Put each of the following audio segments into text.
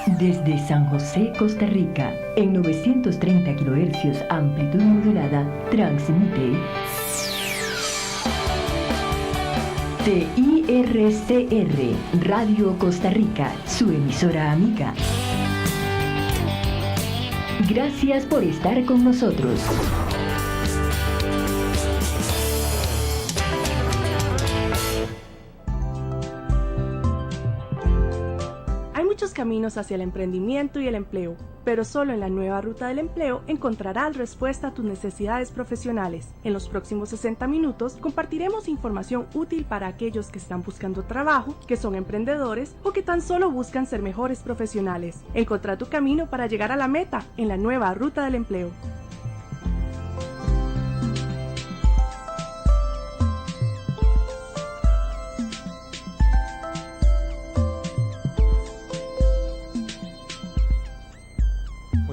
Desde San José, Costa Rica, en 930 kHz amplitud modulada, transmite TIRCR, Radio Costa Rica, su emisora amiga. Gracias por estar con nosotros. Hay muchos caminos hacia el emprendimiento y el empleo, pero solo en la nueva ruta del empleo encontrarás respuesta a tus necesidades profesionales. En los próximos 60 minutos compartiremos información útil para aquellos que están buscando trabajo, que son emprendedores o que tan solo buscan ser mejores profesionales. Encontrá tu camino para llegar a la meta en la nueva ruta del empleo.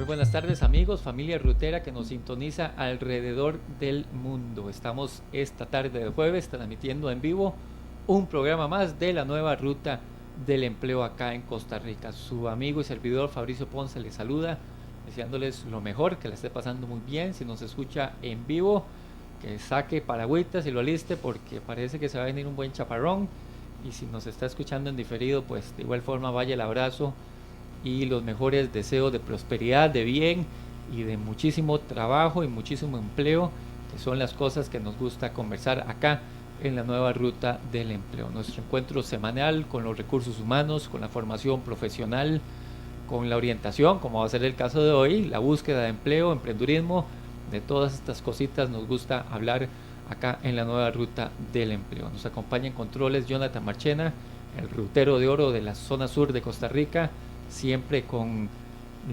Buenas tardes amigos, familia rutera que nos sintoniza alrededor del mundo. Estamos esta tarde de jueves transmitiendo en vivo un programa más de la nueva ruta del empleo acá en Costa Rica. Su amigo y servidor Fabricio Ponce les saluda, deseándoles lo mejor, que la esté pasando muy bien. Si nos escucha en vivo, que saque paragüitas y lo aliste porque parece que se va a venir un buen chaparrón. Y si nos está escuchando en diferido, pues de igual forma vaya el abrazo y los mejores deseos de prosperidad, de bien y de muchísimo trabajo y muchísimo empleo, que son las cosas que nos gusta conversar acá en la nueva ruta del empleo. Nuestro encuentro semanal con los recursos humanos, con la formación profesional, con la orientación, como va a ser el caso de hoy, la búsqueda de empleo, emprendurismo, de todas estas cositas nos gusta hablar acá en la nueva ruta del empleo. Nos acompaña en controles Jonathan Marchena, el rutero de oro de la zona sur de Costa Rica, siempre con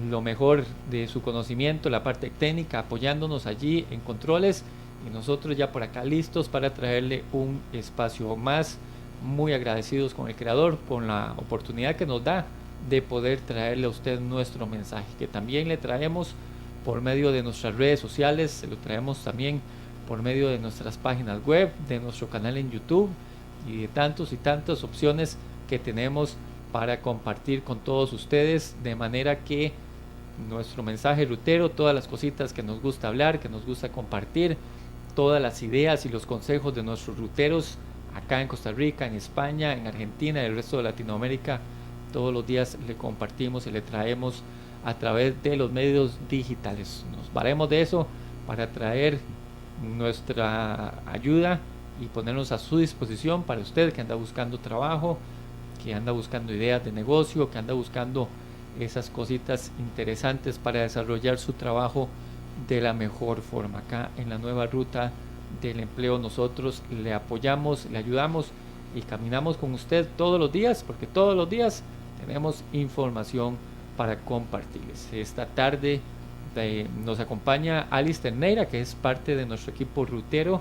lo mejor de su conocimiento, la parte técnica, apoyándonos allí en controles, y nosotros ya por acá listos para traerle un espacio más, muy agradecidos con el creador por la oportunidad que nos da de poder traerle a usted nuestro mensaje, que también le traemos por medio de nuestras redes sociales, se lo traemos también por medio de nuestras páginas web, de nuestro canal en YouTube y de tantos y tantas opciones que tenemos para compartir con todos ustedes, de manera que nuestro mensaje rutero, todas las cositas que nos gusta hablar, que nos gusta compartir, todas las ideas y los consejos de nuestros ruteros acá en Costa Rica, en España, en Argentina y el resto de Latinoamérica, todos los días le compartimos y le traemos a través de los medios digitales. Nos valemos de eso para traer nuestra ayuda y ponernos a su disposición para usted que anda buscando trabajo, que anda buscando ideas de negocio, que anda buscando esas cositas interesantes para desarrollar su trabajo de la mejor forma. Acá en la nueva ruta del empleo nosotros le apoyamos, le ayudamos y caminamos con usted todos los días, porque todos los días tenemos información para compartirles. Esta tarde nos acompaña Alister Neira, que es parte de nuestro equipo rutero,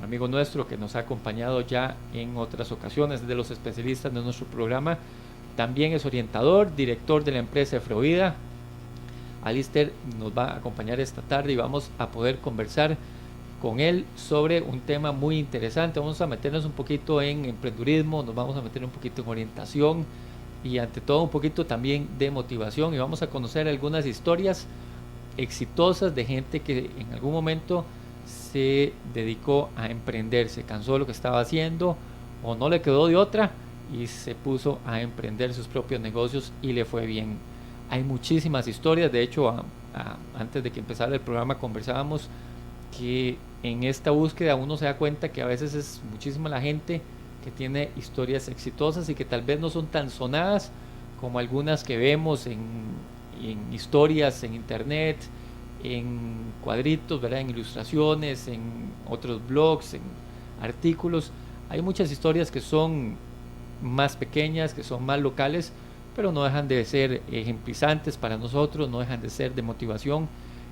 amigo nuestro que nos ha acompañado ya en otras ocasiones, de los especialistas de nuestro programa. También es orientador, director de la empresa Efrovida. Alister nos va a acompañar esta tarde y vamos a poder conversar con él sobre un tema muy interesante. Vamos a meternos un poquito en emprendurismo, nos vamos a meter un poquito en orientación y ante todo un poquito también de motivación, y vamos a conocer algunas historias exitosas de gente que en algún momento se dedicó a emprender, se cansó de lo que estaba haciendo o no le quedó de otra y se puso a emprender sus propios negocios y le fue bien. Hay muchísimas historias, de hecho antes de que empezara el programa conversábamos que en esta búsqueda uno se da cuenta que a veces es muchísima la gente que tiene historias exitosas y que tal vez no son tan sonadas como algunas que vemos en historias en internet, en cuadritos, ¿verdad?, en ilustraciones, en otros blogs, en artículos. Hay muchas historias que son más pequeñas, que son más locales, pero no dejan de ser ejemplizantes para nosotros, no dejan de ser de motivación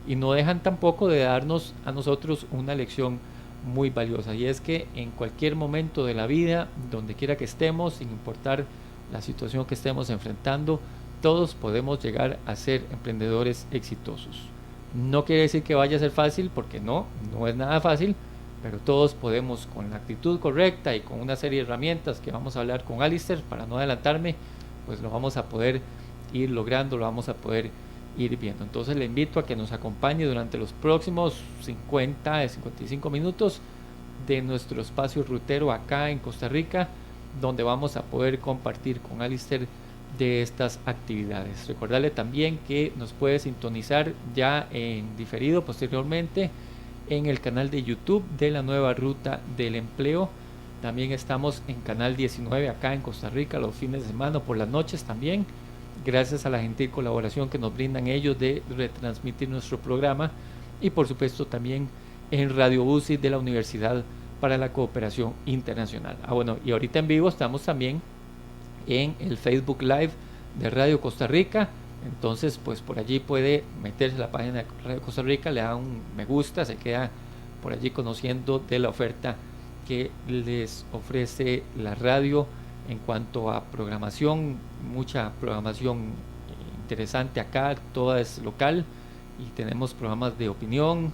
y no dejan tampoco de darnos a nosotros una lección muy valiosa, y es que en cualquier momento de la vida, donde quiera que estemos, sin importar la situación que estemos enfrentando, todos podemos llegar a ser emprendedores exitosos. No quiere decir que vaya a ser fácil, porque no es nada fácil, pero todos podemos, con la actitud correcta y con una serie de herramientas que vamos a hablar con Alister, para no adelantarme, pues lo vamos a poder ir logrando, lo vamos a poder ir viendo. Entonces le invito a que nos acompañe durante los próximos 55 minutos de nuestro espacio rutero acá en Costa Rica, donde vamos a poder compartir con Alister de estas actividades. Recordarle también que nos puede sintonizar ya en diferido posteriormente en el canal de YouTube de la Nueva Ruta del Empleo. También estamos en canal 19 acá en Costa Rica los fines de semana, por las noches también, gracias a la gentil colaboración que nos brindan ellos de retransmitir nuestro programa, y por supuesto también en Radio UCI de la Universidad para la Cooperación Internacional. Bueno, y ahorita en vivo estamos también en el Facebook Live de Radio Costa Rica. Entonces pues por allí puede meterse a la página de Radio Costa Rica, le da un me gusta, se queda por allí conociendo de la oferta que les ofrece la radio en cuanto a programación, mucha programación interesante acá, toda es local, y tenemos programas de opinión,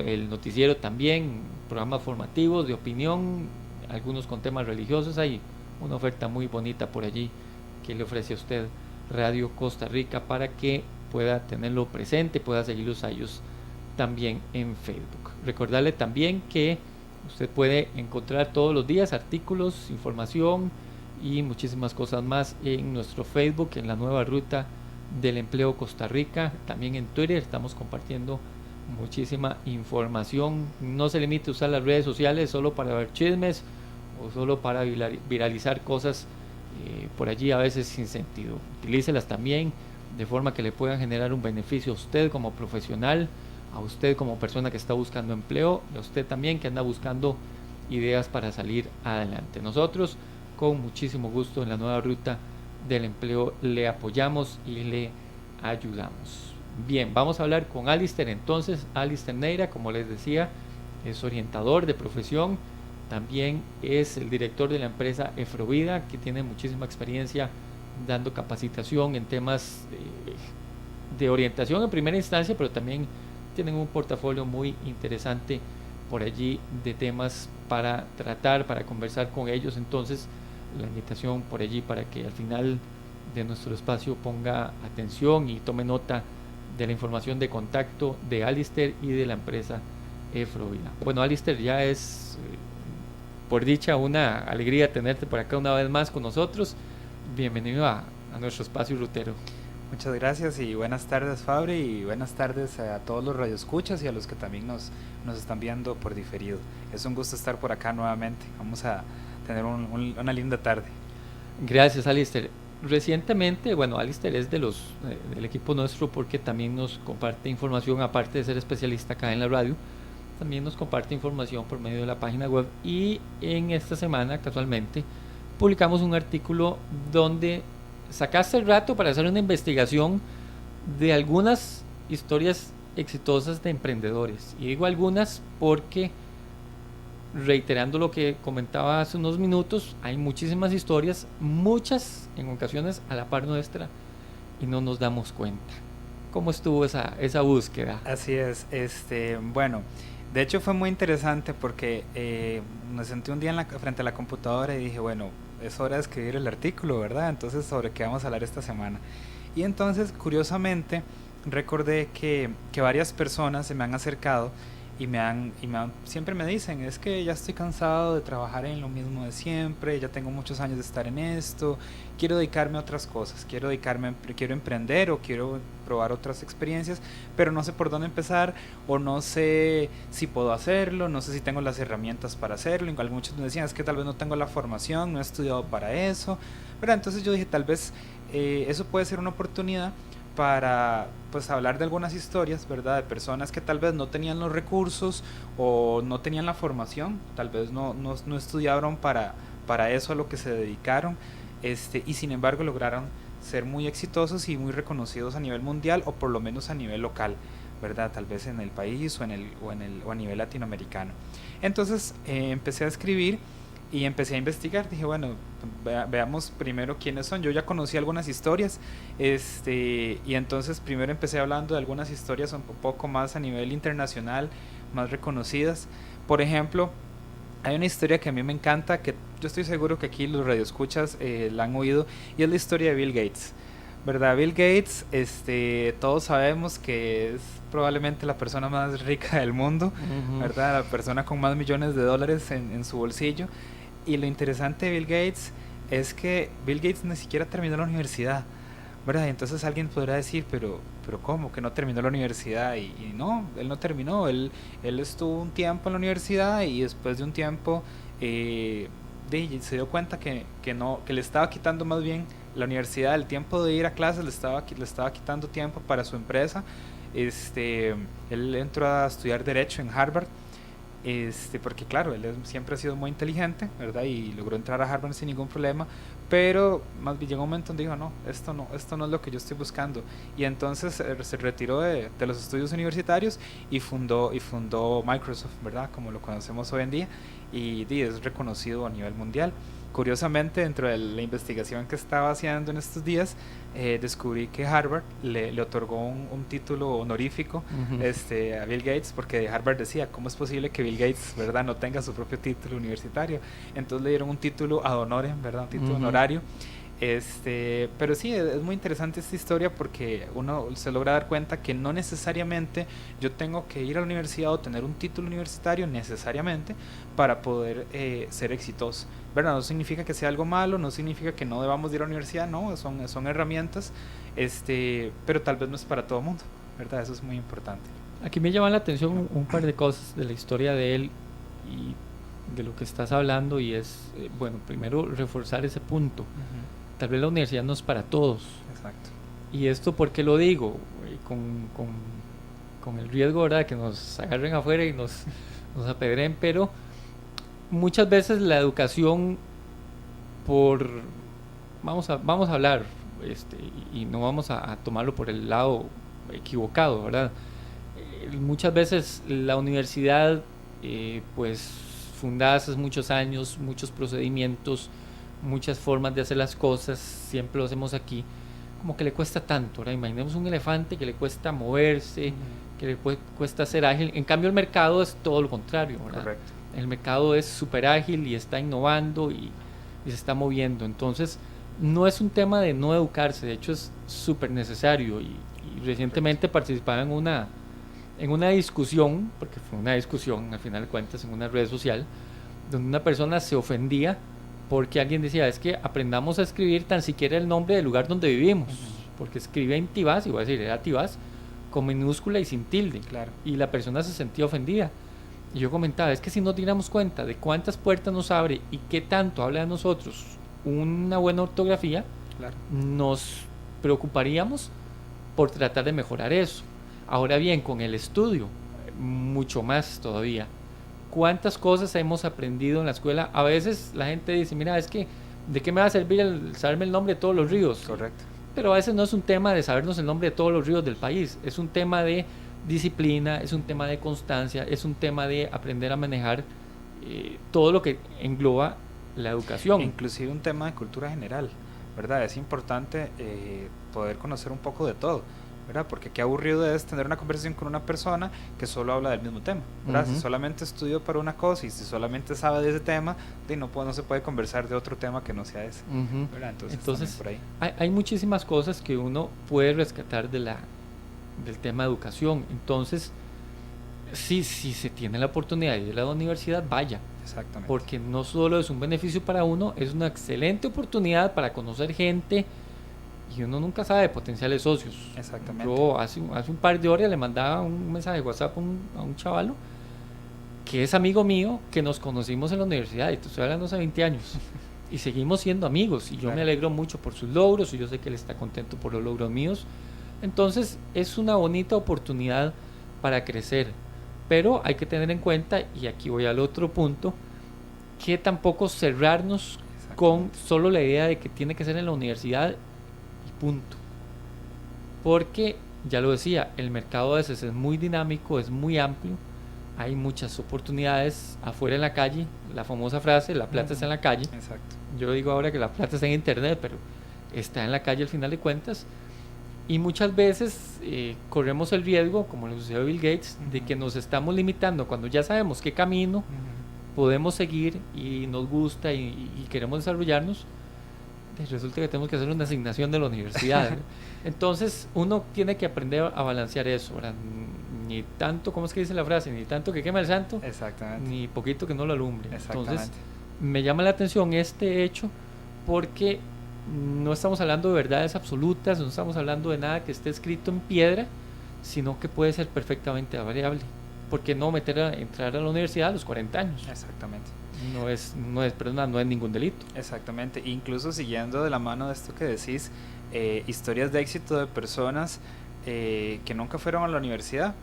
el noticiero también, programas formativos de opinión, algunos con temas religiosos. Hay una oferta muy bonita por allí que le ofrece a usted Radio Costa Rica para que pueda tenerlo presente, pueda seguirlos a ellos también en Facebook. Recordarle también que usted puede encontrar todos los días artículos, información y muchísimas cosas más en nuestro Facebook, en la Nueva Ruta del Empleo Costa Rica. También en Twitter estamos compartiendo muchísima información. No se limite a usar las redes sociales solo para ver chismes o solo para viralizar cosas por allí a veces sin sentido. Utilícelas también de forma que le puedan generar un beneficio a usted como profesional, a usted como persona que está buscando empleo, y a usted también que anda buscando ideas para salir adelante. Nosotros con muchísimo gusto en la Nueva Ruta del Empleo le apoyamos y le ayudamos. Bien, vamos a hablar con Alister entonces. Alister Neira, como les decía, es orientador de profesión, también es el director de la empresa Efrovida, que tiene muchísima experiencia dando capacitación en temas de orientación en primera instancia, pero también tienen un portafolio muy interesante por allí de temas para tratar, para conversar con ellos. Entonces la invitación por allí para que al final de nuestro espacio ponga atención y tome nota de la información de contacto de Alister y de la empresa Efrovida. Bueno, Alister, ya es por dicha una alegría tenerte por acá una vez más con nosotros. Bienvenido a nuestro espacio rutero. Muchas gracias y buenas tardes, Fabri, y buenas tardes a todos los radioescuchas y a los que también nos están viendo por diferido. Es un gusto estar por acá nuevamente. Vamos a tener una linda tarde. Gracias, Alister. Recientemente, bueno, Alister es del equipo nuestro porque también nos comparte información, aparte de ser especialista acá en la radio, también nos comparte información por medio de la página web, y en esta semana casualmente publicamos un artículo donde sacaste el rato para hacer una investigación de algunas historias exitosas de emprendedores, y digo algunas porque, reiterando lo que comentaba hace unos minutos, hay muchísimas historias, muchas en ocasiones a la par nuestra, y no nos damos cuenta. ¿Cómo estuvo esa búsqueda? Así es, bueno, de hecho fue muy interesante porque me senté un día frente a la computadora y dije, bueno, es hora de escribir el artículo, ¿verdad? Entonces, ¿sobre qué vamos a hablar esta semana? Y entonces, curiosamente, recordé que varias personas se me han acercado y siempre me dicen, es que ya estoy cansado de trabajar en lo mismo de siempre, ya tengo muchos años de estar en esto, quiero dedicarme a otras cosas, quiero emprender o quiero probar otras experiencias, pero no sé por dónde empezar, o no sé si puedo hacerlo, no sé si tengo las herramientas para hacerlo. Igual muchos me decían, es que tal vez no tengo la formación, no he estudiado para eso, pero entonces yo dije, tal vez eso puede ser una oportunidad para pues hablar de algunas historias, ¿verdad? De personas que tal vez no tenían los recursos o no tenían la formación, tal vez no estudiaron para eso a lo que se dedicaron, y sin embargo lograron ser muy exitosos y muy reconocidos a nivel mundial, o por lo menos a nivel local, ¿verdad? Tal vez en el país o a nivel latinoamericano. Entonces empecé a escribir y empecé a investigar. Dije, bueno, veamos primero quiénes son. Yo ya conocí algunas historias, y entonces primero empecé hablando de algunas historias un poco más a nivel internacional, más reconocidas. Por ejemplo, hay una historia que a mí me encanta, que yo estoy seguro que aquí los radioescuchas la han oído, y es la historia de Bill Gates. ¿verdad? Bill Gates, todos sabemos que es probablemente la persona más rica del mundo, ¿verdad? La persona con más millones de dólares en su bolsillo. Y lo interesante de Bill Gates es que Bill Gates ni siquiera terminó la universidad, ¿verdad? Entonces alguien podrá decir, pero ¿cómo que no terminó la universidad? Y no, él no terminó, él estuvo un tiempo en la universidad y después de un tiempo se dio cuenta que le estaba quitando más bien la universidad, el tiempo de ir a clases le estaba quitando tiempo para su empresa. Él entró a estudiar Derecho en Harvard, porque claro, él siempre ha sido muy inteligente, ¿verdad? Y logró entrar a Harvard sin ningún problema, pero más bien llegó un momento donde dijo, no, esto no es lo que yo estoy buscando, y entonces se retiró de los estudios universitarios y fundó Microsoft, ¿verdad? Como lo conocemos hoy en día, y es reconocido a nivel mundial. Curiosamente, dentro de la investigación que estaba haciendo en estos días, descubrí que Harvard le otorgó un título honorífico a Bill Gates, porque Harvard decía, ¿cómo es posible que Bill Gates, ¿verdad?, no tenga su propio título universitario? Entonces le dieron un título ad honorem, ¿verdad?, un título honorario. Pero sí, es muy interesante esta historia porque uno se logra dar cuenta que no necesariamente yo tengo que ir a la universidad o tener un título universitario necesariamente para poder ser exitoso, ¿verdad? No significa que sea algo malo, no significa que no debamos ir a la universidad, no, son herramientas, pero tal vez no es para todo el mundo, ¿verdad? Eso es muy importante. Aquí me llaman la atención un par de cosas de la historia de él y de lo que estás hablando, y es, bueno, primero reforzar ese punto. Tal vez la universidad no es para todos. Exacto. Y esto, ¿por qué lo digo? Con el riesgo, ¿verdad?, que nos agarren afuera y nos apedreen, pero muchas veces la educación, vamos a hablar, y no vamos a tomarlo por el lado equivocado, ¿verdad? Muchas veces la universidad, pues fundada hace muchos años, muchos procedimientos, muchas formas de hacer las cosas, siempre lo hacemos aquí, como que le cuesta tanto, ¿verdad? Imaginemos un elefante que le cuesta moverse, que le cuesta ser ágil. En cambio el mercado es todo lo contrario, ¿verdad? Correcto. El mercado es súper ágil y está innovando y se está moviendo. Entonces no es un tema de no educarse, de hecho es súper necesario. Y recientemente participaba en una discusión, porque fue una discusión al final de cuentas en una red social, donde una persona se ofendía porque alguien decía, es que aprendamos a escribir tan siquiera el nombre del lugar donde vivimos, porque escribe en Tibás, y voy a decir, era Tibás, con minúscula y sin tilde, claro. Y la persona se sentía ofendida. Y yo comentaba, es que si nos diéramos cuenta de cuántas puertas nos abre y qué tanto habla de nosotros una buena ortografía, claro, nos preocuparíamos por tratar de mejorar eso. Ahora bien, con el estudio, mucho más todavía. ¿Cuántas cosas hemos aprendido en la escuela? A veces la gente dice, mira, es que ¿de qué me va a servir saberme el nombre de todos los ríos? Correcto. Pero a veces no es un tema de sabernos el nombre de todos los ríos del país, es un tema de disciplina, es un tema de constancia, es un tema de aprender a manejar todo lo que engloba la educación. Inclusive un tema de cultura general, ¿verdad? Es importante poder conocer un poco de todo, ¿verdad? Porque qué aburrido es tener una conversación con una persona que solo habla del mismo tema, ¿verdad? Si solamente estudió para una cosa y si solamente sabe de ese tema, no se puede conversar de otro tema que no sea ese, ¿verdad? Entonces por ahí. Hay muchísimas cosas que uno puede rescatar del tema de educación. Entonces, si se tiene la oportunidad de ir a la universidad, vaya. Exactamente. Porque no solo es un beneficio para uno, es una excelente oportunidad para conocer gente, y uno nunca sabe de potenciales socios. Exactamente. Yo hace un par de horas le mandaba un mensaje de WhatsApp a un chavalo que es amigo mío, que nos conocimos en la universidad, y te estoy hablando hace 20 años, y seguimos siendo amigos, y yo me alegro mucho por sus logros, y yo sé que él está contento por los logros míos. Entonces es una bonita oportunidad para crecer, pero hay que tener en cuenta, y aquí voy al otro punto, que tampoco cerrarnos con solo la idea de que tiene que ser en la universidad y punto, porque ya lo decía, el mercado a veces es muy dinámico, es muy amplio, hay muchas oportunidades afuera en la calle, la famosa frase, la plata está en la calle. Exacto. Yo digo ahora que la plata está en internet, pero está en la calle al final de cuentas. Y muchas veces corremos el riesgo, como le sucedió a Bill Gates, de que nos estamos limitando cuando ya sabemos qué camino podemos seguir y nos gusta y queremos desarrollarnos, resulta que tenemos que hacer una asignación de la universidad. Entonces uno tiene que aprender a balancear eso, ¿verdad? Ni tanto, ¿cómo es que dice la frase? Ni tanto que quema el santo, Exactamente. ni poquito que no lo alumbre. Exactamente. Entonces me llama la atención este hecho porque no estamos hablando de verdades absolutas, no estamos hablando de nada que esté escrito en piedra, sino que puede ser perfectamente variable. ¿Por qué no entrar a la universidad a los 40 años? Exactamente. No es ningún delito. Exactamente. Incluso siguiendo de la mano de esto que decís, historias de éxito de personas que nunca fueron a la universidad.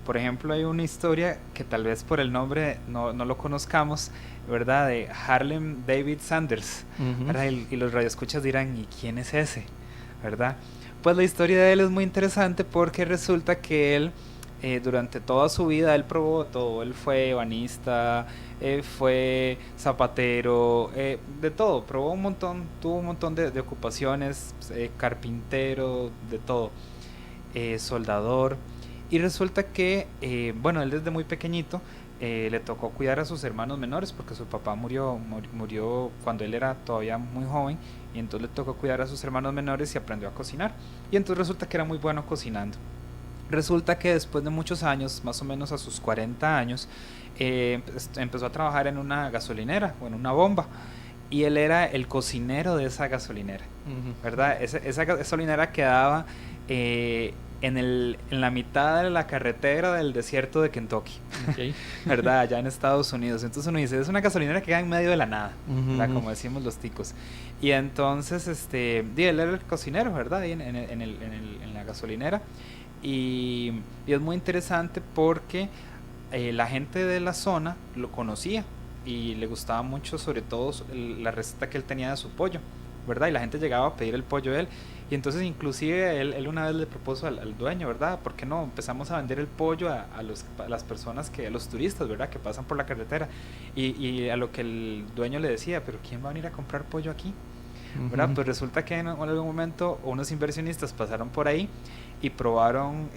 Por ejemplo, hay una historia que tal vez por el nombre no lo conozcamos, ¿verdad? De Harlem David Sanders, ¿verdad? Y los radioescuchas dirán, ¿y quién es ese? ¿Verdad? Pues la historia de él es muy interesante porque resulta que él, durante toda su vida, él probó todo. Él fue ebanista, fue zapatero, de todo. Probó un montón, tuvo un montón de ocupaciones, carpintero, de todo, soldador. Y resulta que, bueno, él desde muy pequeñito le tocó cuidar a sus hermanos menores porque su papá murió cuando él era todavía muy joven, y entonces le tocó cuidar a sus hermanos menores y aprendió a cocinar. Y entonces resulta que era muy bueno cocinando. Resulta que después de muchos años, más o menos a sus 40 años, empezó a trabajar en una gasolinera o en una bomba. Y él era el cocinero de esa gasolinera, ¿verdad? Esa gasolinera quedaba en la mitad de la carretera del desierto de Kentucky, Okay. ¿verdad? Allá en Estados Unidos. Entonces uno dice, es una gasolinera que queda en medio de la nada, ¿verdad? Como decimos los ticos. Y entonces, él era el cocinero, ¿verdad? Ahí en la gasolinera. Y es muy interesante porque la gente de la zona lo conocía y le gustaba mucho, sobre todo la receta que él tenía de su pollo, ¿verdad? Y la gente llegaba a pedir el pollo de él. Y entonces inclusive él una vez le propuso al dueño, ¿verdad? ¿Por qué no empezamos a vender el pollo a las personas, a los turistas, ¿verdad? Que pasan por la carretera. Y a lo que el dueño le decía, ¿pero quién va a venir a comprar pollo aquí? ¿Verdad? Pues resulta que en algún momento unos inversionistas pasaron por ahí y probaron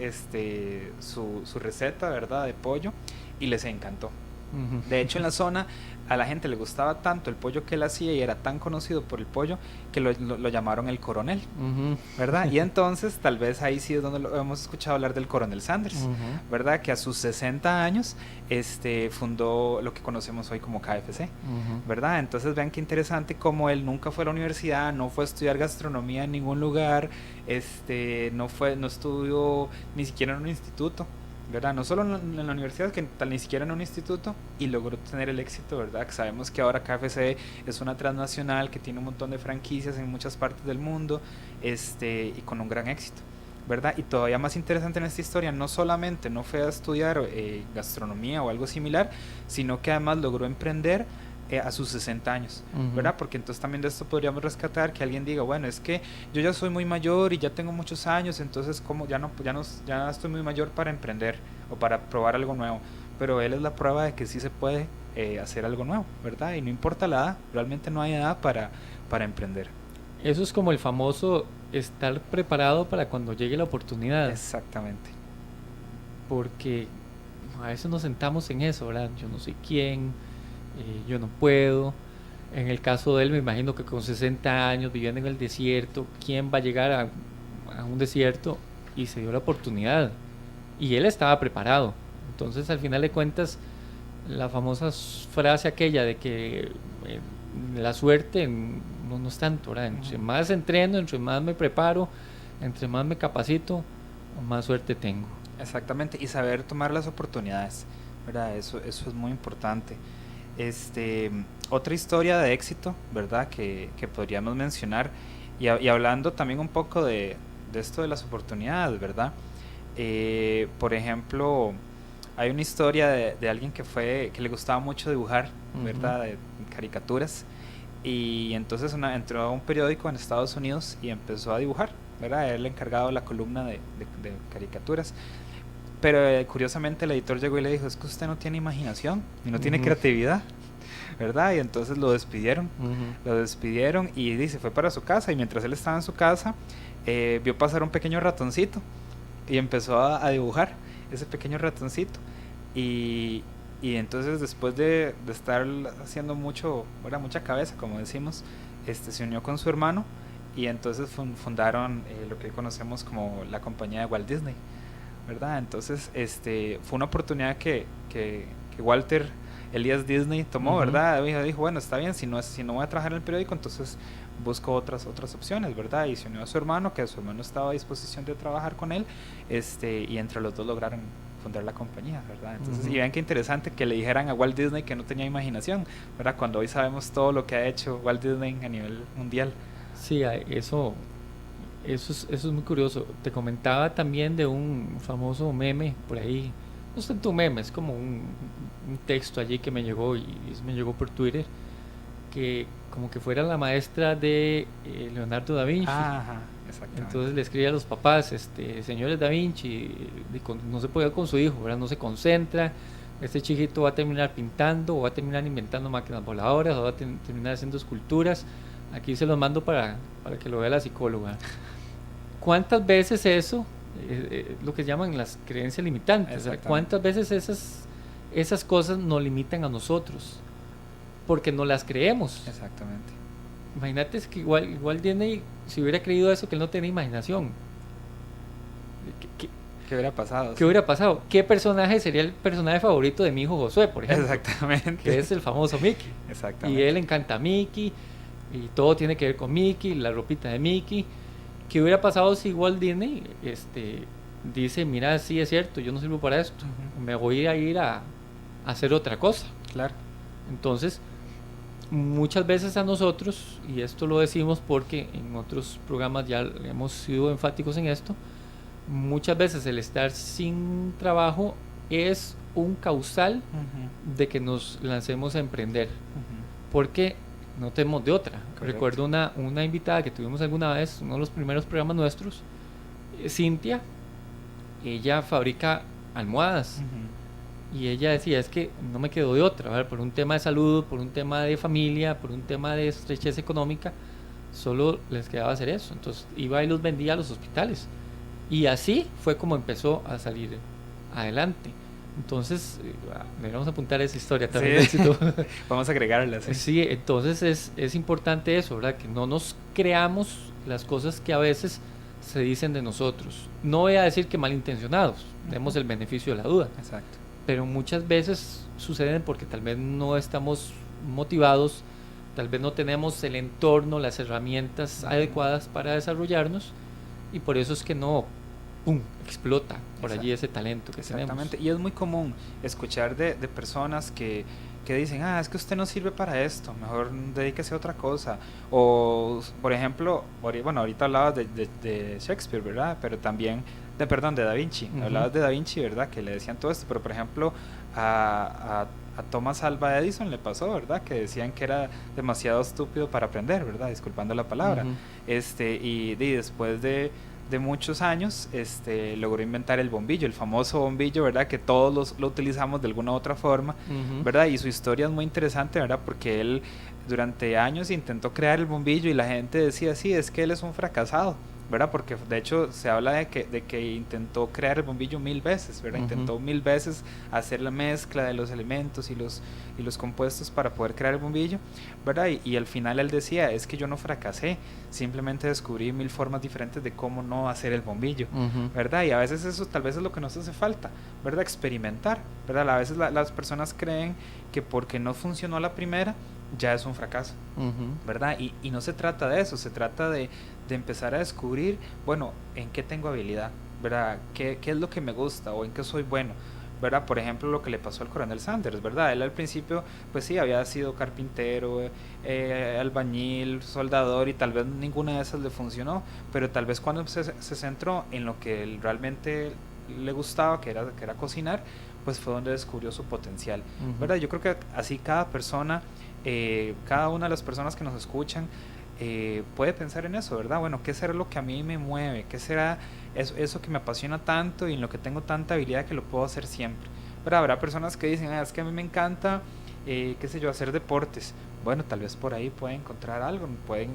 su receta, ¿verdad? De pollo, y les encantó. De hecho, en la zona a la gente le gustaba tanto el pollo que él hacía y era tan conocido por el pollo que lo llamaron el Coronel, ¿verdad? Y entonces tal vez ahí sí es donde lo hemos escuchado hablar del Coronel Sanders, ¿verdad? Que a sus 60 años fundó lo que conocemos hoy como KFC, ¿verdad? Entonces vean qué interesante como él nunca fue a la universidad, no fue a estudiar gastronomía en ningún lugar, no estudió ni siquiera en un instituto, ¿verdad? No solo en la universidad, que tal ni siquiera en un instituto, y logró tener el éxito, ¿verdad? Que sabemos que ahora KFC es una transnacional que tiene un montón de franquicias en muchas partes del mundo, y con un gran éxito, ¿verdad? Y todavía más interesante en esta historia, no solamente no fue a estudiar gastronomía o algo similar, sino que además logró emprender a sus 60 años, ¿verdad? Porque entonces también de esto podríamos rescatar que alguien diga, bueno, es que yo ya soy muy mayor y ya tengo muchos años, entonces como ya estoy muy mayor para emprender o para probar algo nuevo, pero él es la prueba de que sí se puede hacer algo nuevo, ¿verdad? Y no importa la edad, realmente no hay edad para emprender. Eso es como el famoso estar preparado para cuando llegue la oportunidad. Exactamente. Porque a veces nos sentamos en eso, ¿verdad? Yo no soy quién, yo no puedo. En el caso de él, me imagino que con 60 años viviendo en el desierto, ¿quién va a llegar a un desierto? Y se dio la oportunidad. Y él estaba preparado. Entonces, al final de cuentas, la famosa frase aquella de que la suerte no es tanto, ¿verdad? Entre más entreno, entre más me preparo, entre más me capacito, más suerte tengo. Exactamente, y saber tomar las oportunidades, ¿verdad? Eso es muy importante. Otra historia de éxito, ¿verdad? Que podríamos mencionar, y hablando también un poco de esto de las oportunidades, ¿verdad? Por ejemplo, hay una historia de alguien que le gustaba mucho dibujar, ¿verdad? De caricaturas, y entonces entró a un periódico en Estados Unidos y empezó a dibujar, ¿verdad? Era el encargado de la columna de caricaturas. Pero curiosamente el editor llegó y le dijo, es que usted no tiene imaginación y no tiene creatividad, ¿verdad? Y entonces lo despidieron, y se fue para su casa, y mientras él estaba en su casa, vio pasar un pequeño ratoncito y empezó a dibujar ese pequeño ratoncito, y entonces después de estar haciendo mucho, ¿verdad? Mucha cabeza, como decimos, se unió con su hermano y entonces fundaron lo que conocemos como la compañía de Walt Disney, ¿verdad? Entonces fue una oportunidad que Walter Elias Disney tomó, ¿verdad? Dijo, bueno, está bien, si no voy a trabajar en el periódico, entonces busco otras opciones, ¿verdad? Y se unió a su hermano, que su hermano estaba a disposición de trabajar con él, y entre los dos lograron fundar la compañía, ¿verdad? Entonces, y vean qué interesante que le dijeran a Walt Disney que no tenía imaginación, ¿verdad? Cuando hoy sabemos todo lo que ha hecho Walt Disney a nivel mundial. Sí, eso es muy curioso. Te comentaba también de un famoso meme por ahí. No es tanto un meme, es como un texto allí que me llegó y me llegó por Twitter, que como que fuera la maestra de Leonardo da Vinci. Ajá, exactamente. Entonces le escribe a los papás, señores da Vinci, no se puede con su hijo, ¿verdad? No se concentra, este chiquito va a terminar pintando, o va a terminar inventando máquinas voladoras, o va a terminar haciendo esculturas. Aquí se los mando para que lo vea la psicóloga. ¿Cuántas veces eso, lo que llaman las creencias limitantes, cuántas veces esas cosas nos limitan a nosotros? Porque no las creemos. Exactamente. Imagínate que igual Disney, si hubiera creído eso, que él no tenía imaginación. ¿Qué hubiera pasado? ¿Qué hubiera pasado? ¿Qué personaje sería el personaje favorito de mi hijo Josué, por ejemplo? Exactamente. Que es el famoso Mickey. Exactamente. Y él encanta a Mickey, y todo tiene que ver con Mickey, la ropita de Mickey. ¿Qué hubiera pasado si Walt Disney dice, mira, sí es cierto, yo no sirvo para esto, me voy a ir a hacer otra cosa? Claro. Entonces, muchas veces a nosotros, y esto lo decimos porque en otros programas ya hemos sido enfáticos en esto, muchas veces el estar sin trabajo es un causal de que nos lancemos a emprender, porque no tenemos de otra. Correcto. Recuerdo una invitada que tuvimos alguna vez, uno de los primeros programas nuestros, Cintia. Ella fabrica almohadas y ella decía, es que no me quedo de otra, ¿verdad? Por un tema de salud, por un tema de familia, por un tema de estrechez económica, solo les quedaba hacer eso. Entonces iba y los vendía a los hospitales, y así fue como empezó a salir adelante. Entonces, deberíamos apuntar esa historia también. Sí. Vamos a agregarla. Sí, sí, entonces es importante eso, ¿verdad? Que no nos creamos las cosas que a veces se dicen de nosotros. No voy a decir que malintencionados, demos el beneficio de la duda. Exacto. Pero muchas veces suceden porque tal vez no estamos motivados, tal vez no tenemos el entorno, las herramientas adecuadas para desarrollarnos, y por eso es que no explota por allí ese talento que tenemos. Exactamente, y es muy común escuchar de personas que dicen, es que usted no sirve para esto, mejor dedíquese a otra cosa. O, por ejemplo, ahorita hablabas de Shakespeare, ¿verdad? Pero también, de Da Vinci. Hablabas de Da Vinci, ¿verdad? Que le decían todo esto, pero por ejemplo, a Thomas Alva Edison le pasó, ¿verdad? Que decían que era demasiado estúpido para aprender, ¿verdad? Disculpando la palabra. Y después de muchos años, logró inventar el bombillo, el famoso bombillo, ¿verdad? Que todos lo utilizamos de alguna u otra forma, ¿verdad? Y su historia es muy interesante, ¿verdad? Porque él durante años intentó crear el bombillo y la gente decía, sí, es que él es un fracasado, ¿verdad? Porque de hecho se habla de que intentó crear el bombillo 1000 veces, ¿verdad? Intentó 1000 veces hacer la mezcla de los elementos y los compuestos para poder crear el bombillo, ¿verdad? Y al final él decía, es que yo no fracasé, simplemente descubrí 1000 formas diferentes de cómo no hacer el bombillo, ¿verdad? Y a veces eso tal vez es lo que nos hace falta, ¿verdad? Experimentar, ¿verdad? A veces las personas creen que porque no funcionó la primera, ya es un fracaso, ¿verdad? Y no se trata de eso, se trata de empezar a descubrir, bueno, en qué tengo habilidad, ¿verdad? ¿Qué es lo que me gusta o en qué soy bueno? ¿Verdad? Por ejemplo, lo que le pasó al coronel Sanders, ¿verdad? Él al principio, pues sí, había sido carpintero, albañil, soldador, y tal vez ninguna de esas le funcionó, pero tal vez cuando se centró en lo que él realmente le gustaba, que era cocinar, pues fue donde descubrió su potencial, ¿verdad? Yo creo que así cada persona, cada una de las personas que nos escuchan, puede pensar en eso, ¿verdad? Bueno, ¿qué será lo que a mí me mueve? ¿Qué será eso que me apasiona tanto y en lo que tengo tanta habilidad que lo puedo hacer siempre? Pero habrá personas que dicen, es que a mí me encanta, qué sé yo, hacer deportes. Bueno, tal vez por ahí pueden encontrar algo, pueden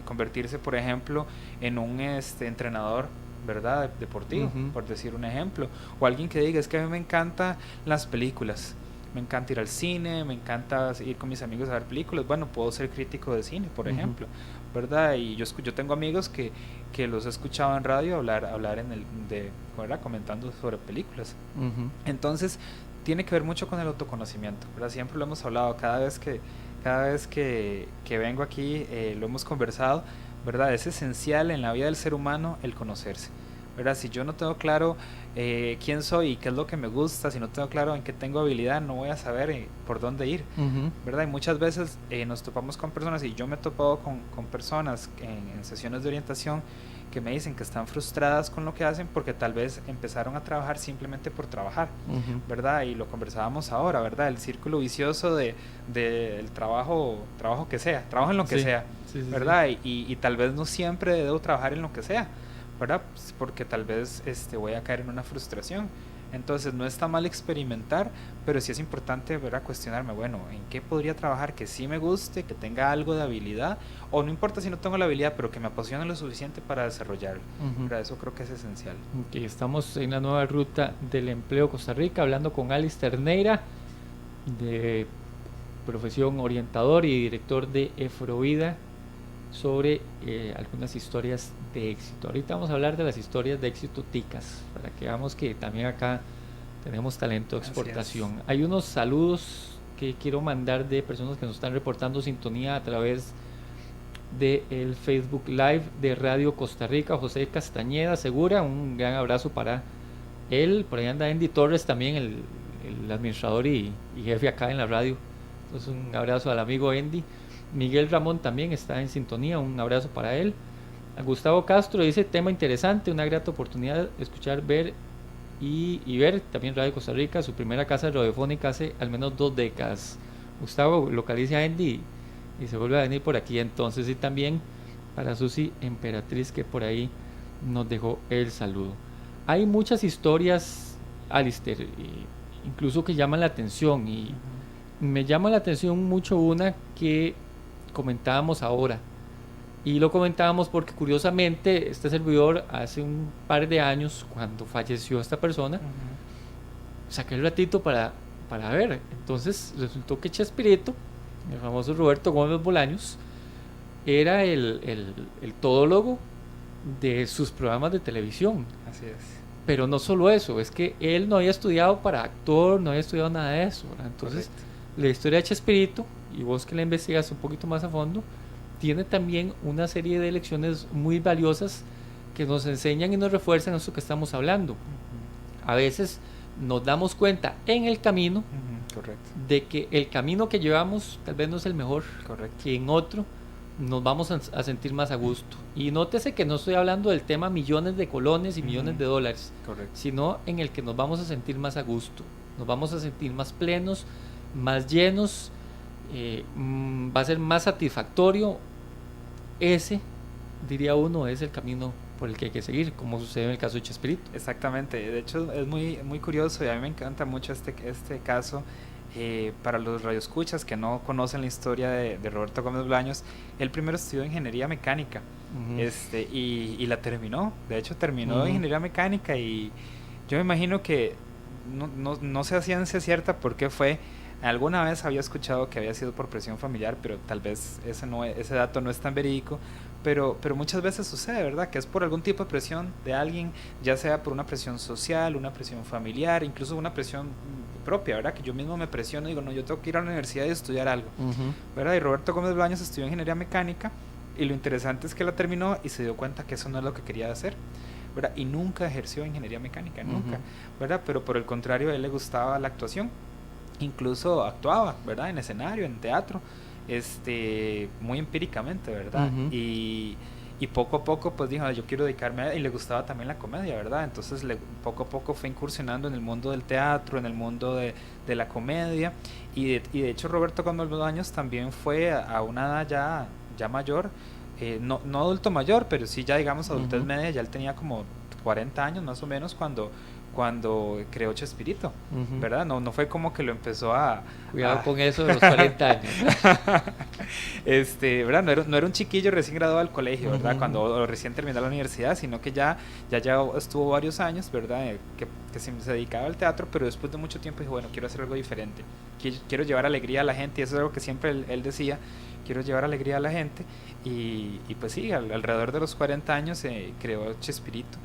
convertirse, por ejemplo, en un entrenador, ¿verdad? Deportivo, por decir un ejemplo. O alguien que diga, es que a mí me encantan las películas, me encanta ir al cine, me encanta ir con mis amigos a ver películas. Bueno, puedo ser crítico de cine, por ejemplo, ¿verdad? Y yo tengo amigos que los he escuchado en radio hablar ¿verdad? Comentando sobre películas. Entonces, tiene que ver mucho con el autoconocimiento, ¿verdad? Siempre lo hemos hablado, cada vez que vengo aquí lo hemos conversado, ¿verdad? Es esencial en la vida del ser humano el conocerse, ¿verdad? Si yo no tengo claro quién soy y qué es lo que me gusta, si no tengo claro en qué tengo habilidad, no voy a saber por dónde ir, ¿verdad? Y muchas veces nos topamos con personas, y yo me he topado con personas en sesiones de orientación que me dicen que están frustradas con lo que hacen porque tal vez empezaron a trabajar simplemente por trabajar, ¿verdad? Y lo conversábamos ahora, ¿verdad? El círculo vicioso del trabajo que sea, trabajo en lo que sea, ¿verdad? Y tal vez no siempre debo trabajar en lo que sea, ¿verdad? Porque tal vez voy a caer en una frustración. Entonces no está mal experimentar, pero sí es importante, ¿verdad? Cuestionarme, bueno, ¿en qué podría trabajar que sí me guste, que tenga algo de habilidad? O no importa si no tengo la habilidad, pero que me apasione lo suficiente para desarrollarlo. ¿Verdad? Eso creo que es esencial. Okay, estamos en la nueva ruta del empleo Costa Rica, hablando con Alice Terneira, de profesión orientador y director de Efrovida, sobre algunas historias de éxito. Ahorita vamos a hablar de las historias de éxito ticas, para que veamos que también acá tenemos talento de exportación. Hay unos saludos que quiero mandar de personas que nos están reportando sintonía a través del Facebook Live de Radio Costa Rica. José Castañeda Segura, un gran abrazo para él. Por ahí anda Andy Torres también, el administrador y jefe acá en la radio. Entonces un abrazo al amigo Andy. Miguel Ramón también está en sintonía, un abrazo para él. A Gustavo Castro dice: tema interesante, una grata oportunidad escuchar, ver y ver también Radio Costa Rica, su primera casa radiofónica hace al menos 2 décadas. Gustavo localiza a Andy y se vuelve a venir por aquí entonces. Y también para Susi Emperatriz, que por ahí nos dejó el saludo. Hay muchas historias, Alister, incluso que llaman la atención, y me llama la atención mucho una que comentábamos ahora, y lo comentábamos porque curiosamente este servidor hace un par de años, cuando falleció esta persona, saqué el ratito para ver. Entonces resultó que Chespirito, el famoso Roberto Gómez Bolaños, era el todólogo de sus programas de televisión. Así es. Pero no solo eso, es que él no había estudiado para actor, no había estudiado nada de eso, ¿verdad? Entonces, correcto, la historia de Chespirito, y vos que la investigas un poquito más a fondo, tiene también una serie de lecciones muy valiosas que nos enseñan y nos refuerzan eso que estamos hablando. A veces nos damos cuenta en el camino, correcto, de que el camino que llevamos tal vez no es el mejor, correcto, que en otro nos vamos a sentir más a gusto. Y nótese que no estoy hablando del tema millones de colones y millones de dólares, correcto, sino en el que nos vamos a sentir más a gusto, nos vamos a sentir más plenos, más llenos, va a ser más satisfactorio. Ese, diría uno, es el camino por el que hay que seguir, como sucede en el caso de Chespirito. Exactamente, de hecho es muy, muy curioso, y a mí me encanta mucho este caso. Para los radioescuchas que no conocen la historia de Roberto Gómez Bolaños, él primero estudió ingeniería mecánica, y la terminó. De hecho terminó ingeniería mecánica, y yo me imagino que no sé a ciencia cierta por qué fue. Alguna vez había escuchado que había sido por presión familiar, pero tal vez ese dato no es tan verídico. Pero muchas veces sucede, ¿verdad? Que es por algún tipo de presión de alguien, ya sea por una presión social, una presión familiar, incluso una presión propia, ¿verdad? Que yo mismo me presiono y digo, no, yo tengo que ir a la universidad y estudiar algo, ¿verdad? Y Roberto Gómez Bolaños estudió ingeniería mecánica, y lo interesante es que la terminó y se dio cuenta que eso no es lo que quería hacer, ¿verdad? Y nunca ejerció ingeniería mecánica, nunca, ¿verdad? Pero por el contrario, a él le gustaba la actuación, incluso actuaba, ¿verdad? En escenario, en teatro, muy empíricamente, ¿verdad? Y poco a poco pues dijo, yo quiero dedicarme a... y le gustaba también la comedia, ¿verdad? Entonces poco a poco fue incursionando en el mundo del teatro, en el mundo de la comedia, y de hecho Roberto Gómez Bolaños también fue a una edad ya mayor, no adulto mayor, pero sí ya digamos adultez media. Ya él tenía como 40 años más o menos cuando cuando creó Chespirito, ¿verdad? No fue como que lo empezó a... Cuidado con eso de los 40 años. ¿Verdad? No era un chiquillo recién graduado del colegio, ¿verdad? Cuando recién terminó la universidad, sino que ya estuvo varios años, ¿verdad? Que se dedicaba al teatro, pero después de mucho tiempo dijo, bueno, quiero hacer algo diferente. Quiero llevar alegría a la gente, y eso es algo que siempre él decía, quiero llevar alegría a la gente. Y pues sí, alrededor de los 40 años creó Chespirito,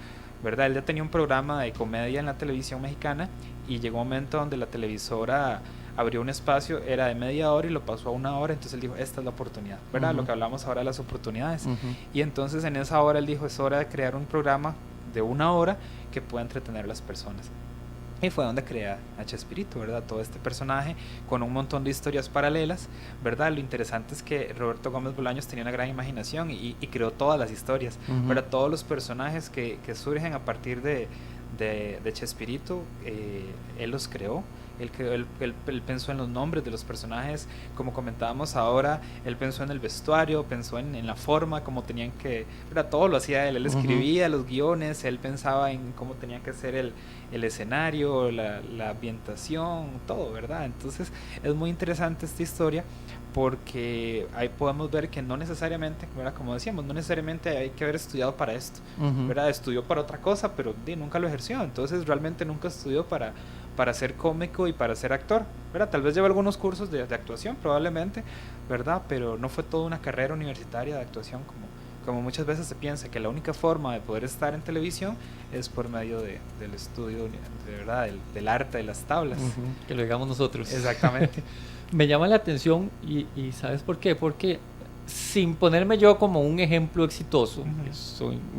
¿verdad? Él ya tenía un programa de comedia en la televisión mexicana y llegó un momento donde la televisora abrió un espacio, era de media hora y lo pasó a 1 hora, entonces él dijo, esta es la oportunidad, ¿verdad? Lo que hablamos ahora de las oportunidades. Y entonces en esa hora él dijo, es hora de crear un programa de 1 hora que pueda entretener a las personas. Y fue donde crea a Chespirito, ¿verdad? Todo este personaje con un montón de historias paralelas, ¿verdad? Lo interesante es que Roberto Gómez Bolaños tenía una gran imaginación y creó todas las historias, ¿verdad? Todos los personajes que surgen a partir de Chespirito, él los creó. Él pensó en los nombres de los personajes, como comentábamos ahora, él pensó en el vestuario, pensó en la forma, como tenían que, ¿verdad? Todo lo hacía él escribía los guiones, él pensaba en cómo tenía que ser el escenario, la ambientación, todo, ¿verdad? Entonces es muy interesante esta historia porque ahí podemos ver que no necesariamente, ¿verdad? Como decíamos, no necesariamente hay que haber estudiado para esto, ¿verdad? Estudió para otra cosa, pero nunca lo ejerció, entonces realmente nunca estudió para ser cómico y para ser actor, ¿verdad? Tal vez lleva algunos cursos de actuación, probablemente, ¿verdad? Pero no fue toda una carrera universitaria de actuación como muchas veces se piensa, que la única forma de poder estar en televisión es por medio del estudio, de verdad, del arte de las tablas. Que lo digamos nosotros. Exactamente. Me llama la atención y ¿sabes por qué? Porque sin ponerme yo como un ejemplo exitoso,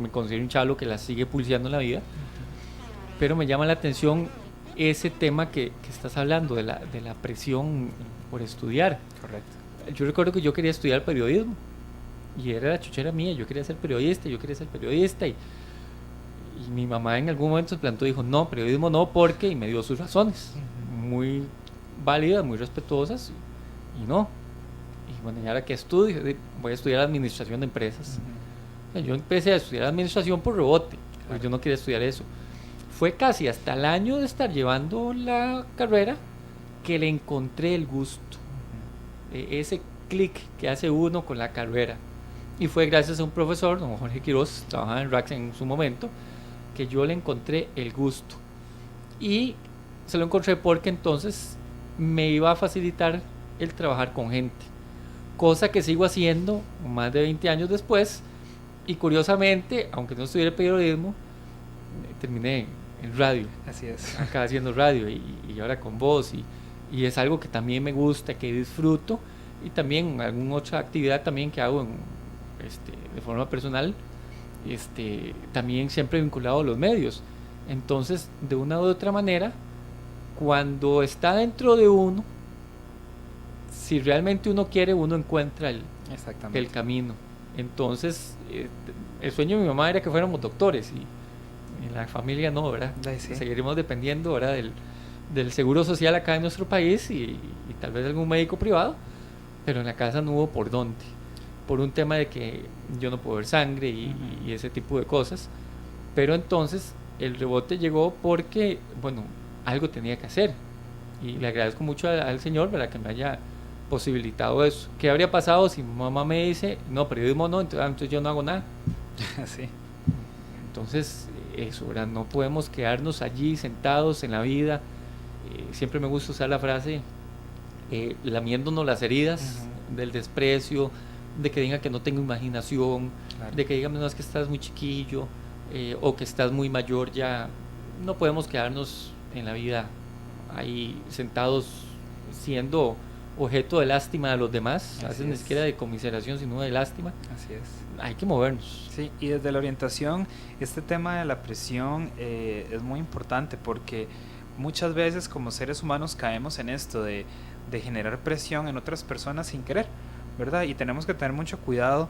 me considero un chalo que la sigue pulseando en la vida, pero me llama la atención ese tema que estás hablando de la presión por estudiar. Correcto. Yo recuerdo que yo quería estudiar periodismo y era la chuchera mía, yo quería ser periodista y mi mamá en algún momento se plantó y dijo, no, periodismo no, porque, y me dio sus razones, muy válidas, muy respetuosas, y no. Y bueno, ¿y ahora qué estudio? Voy a estudiar administración de empresas. Yo empecé a estudiar administración por rebote, porque yo no quería estudiar eso. Fue casi hasta el año de estar llevando la carrera que le encontré el gusto, ese clic que hace uno con la carrera. Y fue gracias a un profesor, don Jorge Quiroz, trabajaba en RACS en su momento, que yo le encontré el gusto. Y se lo encontré porque entonces me iba a facilitar el trabajar con gente, cosa que sigo haciendo más de 20 años después. Y curiosamente, aunque no estudié periodismo, terminé en radio. Así es. Acá haciendo radio y ahora con vos. Y es algo que también me gusta, que disfruto. Y también alguna otra actividad también que hago de forma personal, también siempre vinculado a los medios. Entonces, de una u otra manera, cuando está dentro de uno, si realmente uno quiere, uno encuentra el camino. Entonces, el sueño de mi mamá era que fuéramos doctores y en la familia no, ¿verdad? Sí. Seguiremos dependiendo, ¿verdad? del seguro social acá en nuestro país y tal vez algún médico privado, pero en la casa no hubo por dónde, por un tema de que yo no puedo ver sangre y ese tipo de cosas. Pero entonces el rebote llegó porque, bueno, algo tenía que hacer y le agradezco mucho al Señor, ¿verdad?, que me haya posibilitado eso. ¿Qué habría pasado si mi mamá me dice, no, periodismo no, entonces yo no hago nada? Sí. Entonces, eso, ¿verdad? No podemos quedarnos allí sentados en la vida. Siempre me gusta usar la frase, lamiéndonos las heridas del desprecio, de que digan que no tengo imaginación, de que digan, no, es que estás muy chiquillo, o que estás muy mayor ya. No podemos quedarnos en la vida ahí sentados siendo objeto de lástima de los demás, a veces ni siquiera de conmiseración, sino de lástima. Así es. Hay que movernos. Sí, y desde la orientación, este tema de la presión es muy importante porque muchas veces como seres humanos caemos en esto de generar presión en otras personas sin querer, ¿verdad? Y tenemos que tener mucho cuidado,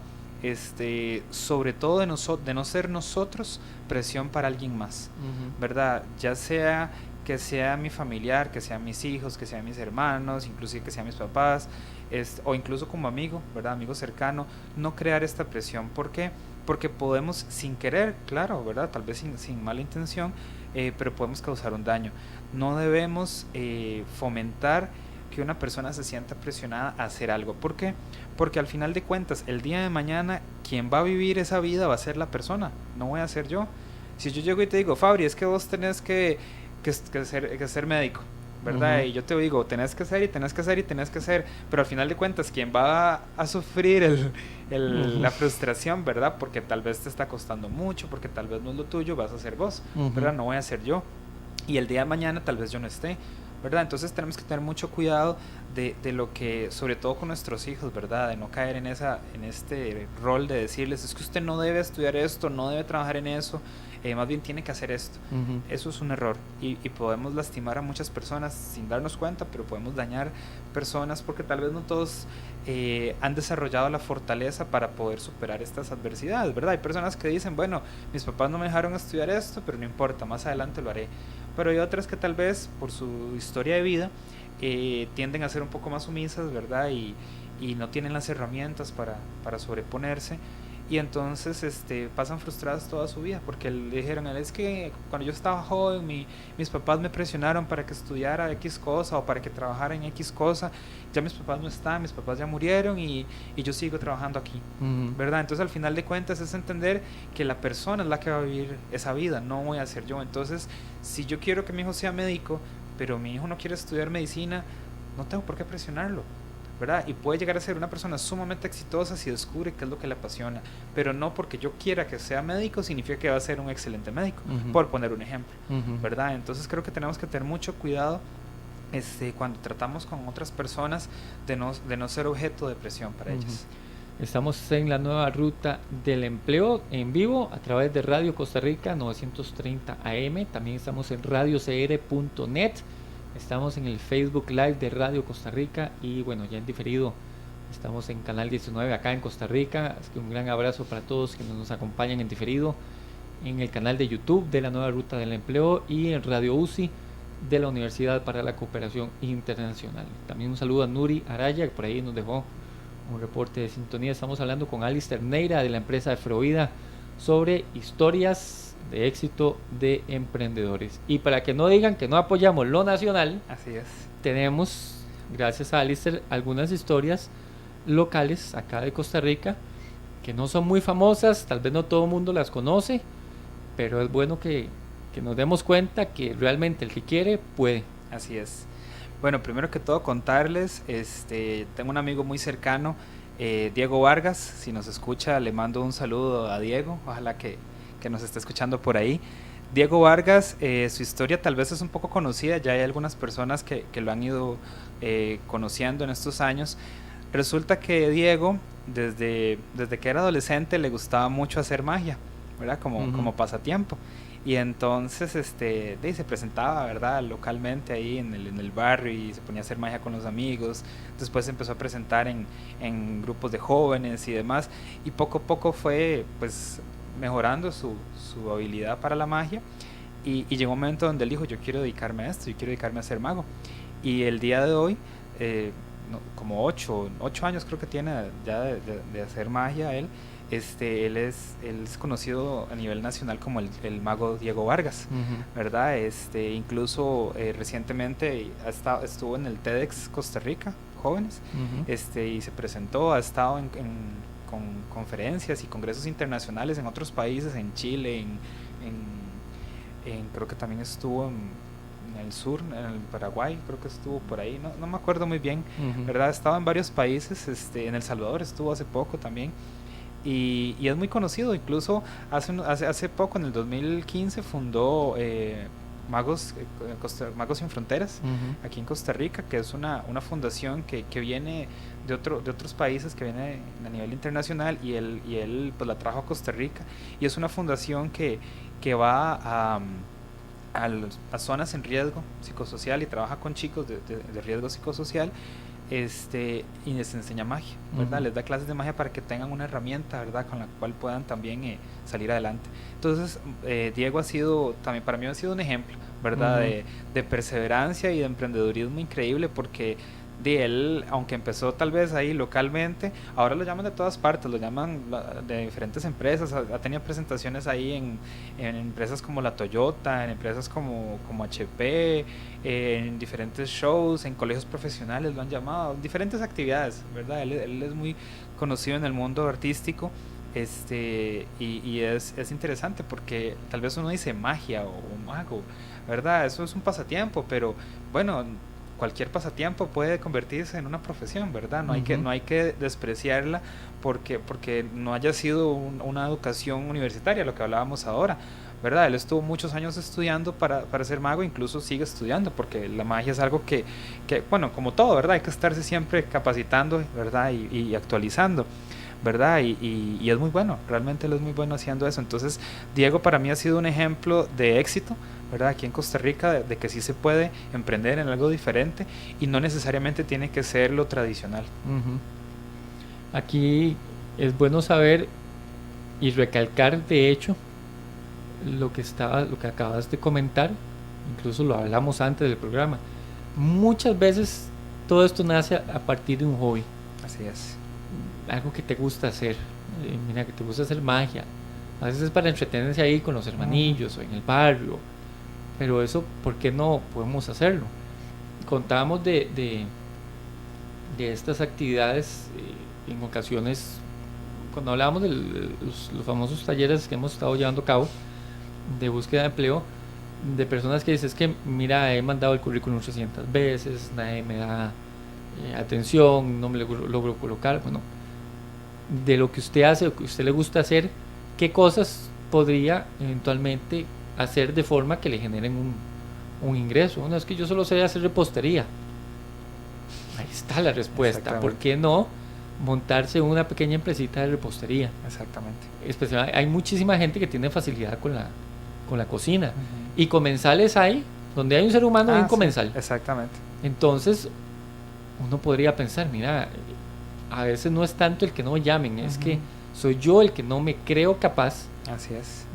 sobre todo de no ser nosotros presión para alguien más, ¿verdad? Ya sea que sea mi familiar, que sean mis hijos, que sean mis hermanos, inclusive que sean mis papás, o incluso como amigo, ¿verdad? Amigo cercano, no crear esta presión. ¿Por qué? porque podemos sin querer, claro, ¿verdad? Tal vez sin mala intención, pero podemos causar un daño. No debemos fomentar que una persona se sienta presionada a hacer algo. ¿Por qué? Porque al final de cuentas, el día de mañana, quien va a vivir esa vida va a ser la persona, no voy a ser yo. Si yo llego y te digo, Fabri, es que vos tenés que ser médico, ¿verdad? Y yo te digo, tenés que ser y tenés que ser y tenés que ser, pero al final de cuentas, quien va a sufrir la frustración, ¿verdad? Porque tal vez te está costando mucho, porque tal vez no es lo tuyo, vas a ser vos, ¿verdad? No voy a ser yo. Y el día de mañana tal vez yo no esté, ¿verdad? Entonces tenemos que tener mucho cuidado de lo que, sobre todo con nuestros hijos, ¿verdad? De no caer en este rol de decirles, es que usted no debe estudiar esto, no debe trabajar en eso, más bien tiene que hacer esto. Eso es un error y podemos lastimar a muchas personas sin darnos cuenta, pero podemos dañar personas porque tal vez no todos han desarrollado la fortaleza para poder superar estas adversidades, ¿verdad? Hay personas que dicen, bueno, mis papás no me dejaron estudiar esto, pero no importa, más adelante lo haré. Pero hay otras que tal vez por su historia de vida tienden a ser un poco más sumisas, ¿verdad? Y no tienen las herramientas para sobreponerse. Y entonces pasan frustradas toda su vida porque le dijeron, es que cuando yo estaba joven mis papás me presionaron para que estudiara X cosa o para que trabajara en X cosa, ya mis papás no están, mis papás ya murieron y yo sigo trabajando aquí, ¿verdad? Entonces al final de cuentas es entender que la persona es la que va a vivir esa vida, no voy a ser yo. Entonces si yo quiero que mi hijo sea médico, pero mi hijo no quiere estudiar medicina, no tengo por qué presionarlo, ¿verdad? Y puede llegar a ser una persona sumamente exitosa si descubre qué es lo que le apasiona, pero no porque yo quiera que sea médico significa que va a ser un excelente médico, por poner un ejemplo, ¿verdad? Entonces creo que tenemos que tener mucho cuidado cuando tratamos con otras personas de no ser objeto de presión para ellas. Estamos en la nueva ruta del empleo en vivo a través de Radio Costa Rica 930 AM, también estamos en radiocr.net. Estamos en el Facebook Live de Radio Costa Rica y bueno, ya en diferido estamos en Canal 19 acá en Costa Rica, así que un gran abrazo para todos que nos acompañan en diferido en el canal de YouTube de la Nueva Ruta del Empleo y en Radio UCI de la Universidad para la Cooperación Internacional. También un saludo a Nuri Araya, que por ahí nos dejó un reporte de sintonía. Estamos hablando con Alister Neira de la empresa de Frovida sobre historias de éxito de emprendedores. Y para que no digan que no apoyamos lo nacional, así es, tenemos, gracias a Alister, algunas historias locales acá de Costa Rica que no son muy famosas, tal vez no todo el mundo las conoce, pero es bueno que nos demos cuenta que realmente el que quiere puede. Así es. Bueno, primero que todo contarles, tengo un amigo muy cercano, Diego Vargas. Si nos escucha, le mando un saludo a Diego, ojalá que nos esté escuchando por ahí. Diego Vargas, su historia tal vez es un poco conocida, ya hay algunas personas que lo han ido conociendo en estos años. Resulta que Diego, desde que era adolescente, le gustaba mucho hacer magia, ¿verdad? Como pasatiempo. Y entonces se presentaba, ¿verdad?, localmente ahí en el barrio y se ponía a hacer magia con los amigos. Después se empezó a presentar en grupos de jóvenes y demás, y poco a poco fue pues mejorando su habilidad para la magia, y llegó un momento donde él dijo, yo quiero dedicarme a esto, yo quiero dedicarme a ser mago. Y el día de hoy, como 8 años creo que tiene ya de hacer magia él. Él es conocido a nivel nacional como el mago Diego Vargas, ¿verdad? Incluso recientemente estuvo en el TEDx Costa Rica, jóvenes, y se presentó, ha estado con conferencias y congresos internacionales en otros países, en Chile, creo que también estuvo en el sur, en el Paraguay, creo que estuvo por ahí, no me acuerdo muy bien, ¿verdad? Ha estado en varios países, en El Salvador estuvo hace poco también. Y es muy conocido, incluso hace poco, en el 2015, fundó Magos Sin Fronteras, aquí en Costa Rica, que es una fundación que viene de otros países, que viene a nivel internacional, y él pues la trajo a Costa Rica, y es una fundación que va a zonas en riesgo psicosocial y trabaja con chicos de riesgo psicosocial, y les enseña magia, ¿verdad? Les da clases de magia para que tengan una herramienta, ¿verdad?, con la cual puedan también salir adelante. Entonces Diego también para mí ha sido un ejemplo, ¿verdad?, de perseverancia y de emprendedurismo increíble, porque él, aunque empezó tal vez ahí localmente, ahora lo llaman de todas partes, lo llaman de diferentes empresas, ha tenido presentaciones ahí en empresas como la Toyota, en empresas como HP, en diferentes shows, en colegios profesionales lo han llamado, diferentes actividades, ¿verdad? Él es muy conocido en el mundo artístico. Y es interesante porque tal vez uno dice magia o mago, ¿verdad? Eso es un pasatiempo, pero bueno, cualquier pasatiempo puede convertirse en una profesión, ¿verdad? No hay que despreciarla porque no haya sido una educación universitaria, lo que hablábamos ahora, ¿verdad? Él estuvo muchos años estudiando para ser mago, incluso sigue estudiando, porque la magia es algo que bueno, como todo, ¿verdad? Hay que estarse siempre capacitando, ¿verdad? Y actualizando, ¿verdad? Y es muy bueno, realmente él es muy bueno haciendo eso. Entonces, Diego para mí ha sido un ejemplo de éxito, ¿verdad? Aquí en Costa Rica, de que sí se puede emprender en algo diferente y no necesariamente tiene que ser lo tradicional. Aquí es bueno saber y recalcar, de hecho, lo que acabas de comentar, incluso lo hablamos antes del programa. Muchas veces todo esto nace a partir de un hobby. Así es. Algo que te gusta hacer, mira, que te gusta hacer magia, a veces es para entretenerse ahí con los hermanillos o en el barrio, pero eso, ¿por qué no podemos hacerlo? Contábamos de estas actividades en ocasiones, cuando hablábamos de los famosos talleres que hemos estado llevando a cabo de búsqueda de empleo, de personas que dicen, es que mira, he mandado el currículum 300 veces, nadie me da atención, no me logro colocar. Bueno, de lo que usted hace, lo que a usted le gusta hacer, qué cosas podría eventualmente hacer de forma que le generen un ingreso. Bueno, es que yo solo sé hacer repostería. Ahí está la respuesta. ¿Por qué no montarse una pequeña empresita de repostería? Exactamente. Especialmente, hay muchísima gente que tiene facilidad con la cocina. Y comensales hay, donde hay un ser humano hay un comensal. Sí, exactamente. Entonces, uno podría pensar, mira, a veces no es tanto el que no me llamen, es que soy yo el que no me creo capaz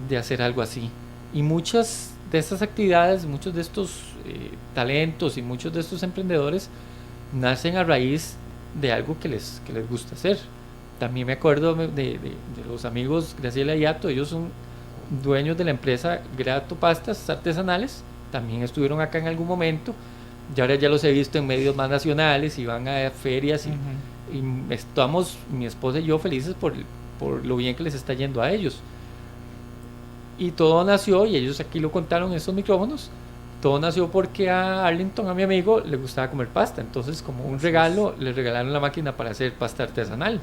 de hacer algo así. Y muchas de estas actividades, muchos de estos talentos y muchos de estos emprendedores nacen a raíz de algo que les gusta hacer. También me acuerdo de los amigos Graciela y Ato, ellos son dueños de la empresa Grato Pastas Artesanales, también estuvieron acá en algún momento, y ahora ya los he visto en medios más nacionales y van a ferias y estamos, mi esposa y yo, felices por lo bien que les está yendo a ellos. Y todo nació, y ellos aquí lo contaron en estos micrófonos, todo nació porque a Arlington, a mi amigo, le gustaba comer pasta. Entonces, como un regalo, le regalaron la máquina para hacer pasta artesanal.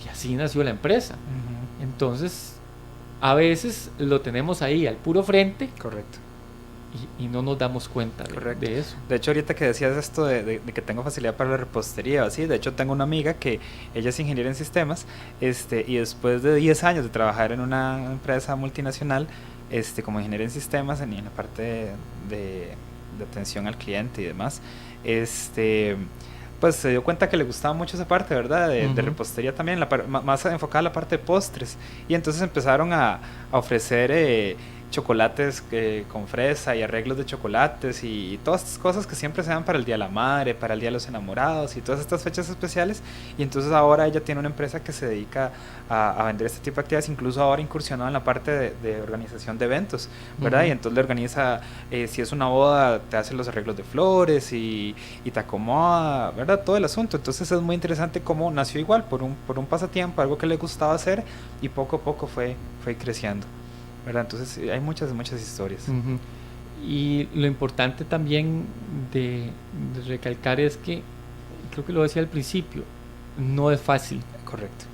Y así nació la empresa. Entonces, a veces lo tenemos ahí al puro frente. Correcto. Y no nos damos cuenta de eso. De hecho, ahorita que decías esto de que tengo facilidad para la repostería, ¿sí? De hecho, tengo una amiga que ella es ingeniera en sistemas, y después de 10 años de trabajar en una empresa multinacional, como ingeniera en sistemas, en la parte de atención al cliente y demás, pues se dio cuenta que le gustaba mucho esa parte, ¿verdad? De repostería también, más enfocada a la parte de postres. Y entonces empezaron a ofrecer chocolates con fresa y arreglos de chocolates y todas estas cosas que siempre se dan para el Día de la Madre, para el Día de los Enamorados y todas estas fechas especiales. Y entonces ahora ella tiene una empresa que se dedica a vender este tipo de actividades. Incluso ahora incursionó en la parte de organización de eventos, ¿verdad? Y entonces le organiza, si es una boda, te hace los arreglos de flores y te acomoda, ¿verdad? Todo el asunto. Entonces es muy interesante cómo nació igual por un pasatiempo, algo que le gustaba hacer, y poco a poco fue creciendo, ¿verdad? Entonces hay muchas historias. Y lo importante también de recalcar es que, creo que lo decía al principio, no es fácil. Correcto.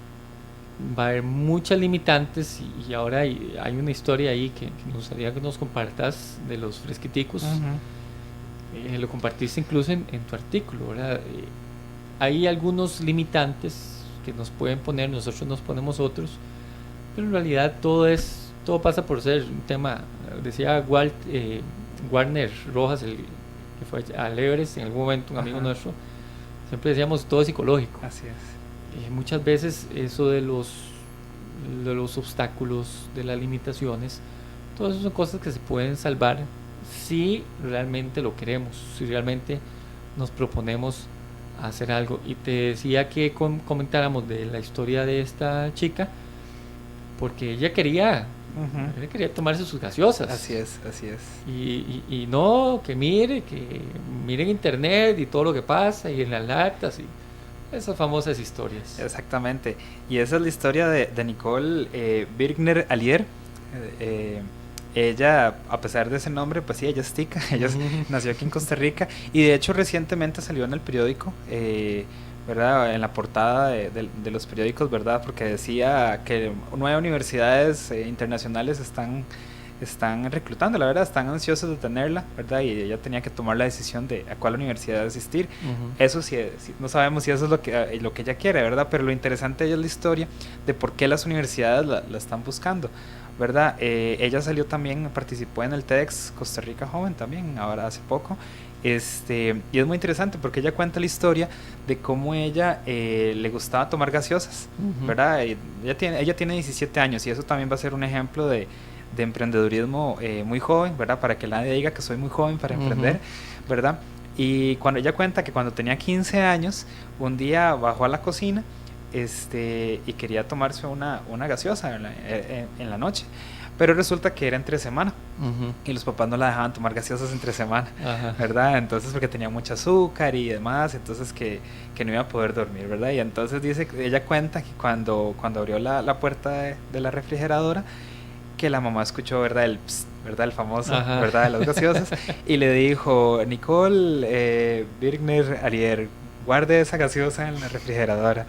Va a haber muchas limitantes, y ahora hay una historia ahí que me gustaría que nos compartas de los fresquiticos. Lo compartiste incluso en tu artículo, ¿verdad? Hay algunos limitantes que nos pueden poner, nosotros nos ponemos otros, pero en realidad todo pasa por ser un tema. Decía Warner Rojas, el que fue al Everest en algún momento, un amigo nuestro, siempre decíamos todo es psicológico. Así es. Muchas veces eso de los obstáculos, de las limitaciones, todas esas son cosas que se pueden salvar si realmente lo queremos, si realmente nos proponemos a hacer algo. Y te decía que comentáramos de la historia de esta chica, porque ella quería tomarse sus gaseosas. Así es. Y no, que mire en internet y todo lo que pasa y en las latas y esas famosas historias. Exactamente. Y esa es la historia de Nicole Birgner Alier. Ella, a pesar de ese nombre, pues sí, ella es tica. Ella nació aquí en Costa Rica y de hecho recientemente salió en el periódico, ¿verdad? En la portada de los periódicos, ¿verdad? Porque decía que 9 universidades internacionales están reclutando, la verdad, están ansiosos de tenerla, ¿verdad? Y ella tenía que tomar la decisión de a cuál universidad asistir. Eso sí, no sabemos si eso es lo que ella quiere, ¿verdad? Pero lo interesante es la historia de por qué las universidades la están buscando, ¿verdad? Ella salió también, participó en el TEDx Costa Rica Joven también, ahora hace poco. Y es muy interesante porque ella cuenta la historia de cómo ella le gustaba tomar gaseosas, ¿verdad? Ella tiene 17 años y eso también va a ser un ejemplo de emprendedurismo muy joven, ¿verdad? Para que nadie diga que soy muy joven para emprender, ¿verdad? Y cuando ella cuenta que cuando tenía 15 años, un día bajó a la cocina y quería tomarse una gaseosa en la noche, pero resulta que era entre semana y los papás no la dejaban tomar gaseosas entre semana, ¿verdad? Entonces porque tenía mucho azúcar y demás, entonces que no iba a poder dormir, ¿verdad? Y entonces ella cuenta que cuando abrió la puerta de la refrigeradora, que la mamá escuchó, ¿verdad? El psst, ¿verdad? El famoso, ¿verdad? De las gaseosas, y le dijo: Nicole Birgner Arier, guarde esa gaseosa en la refrigeradora.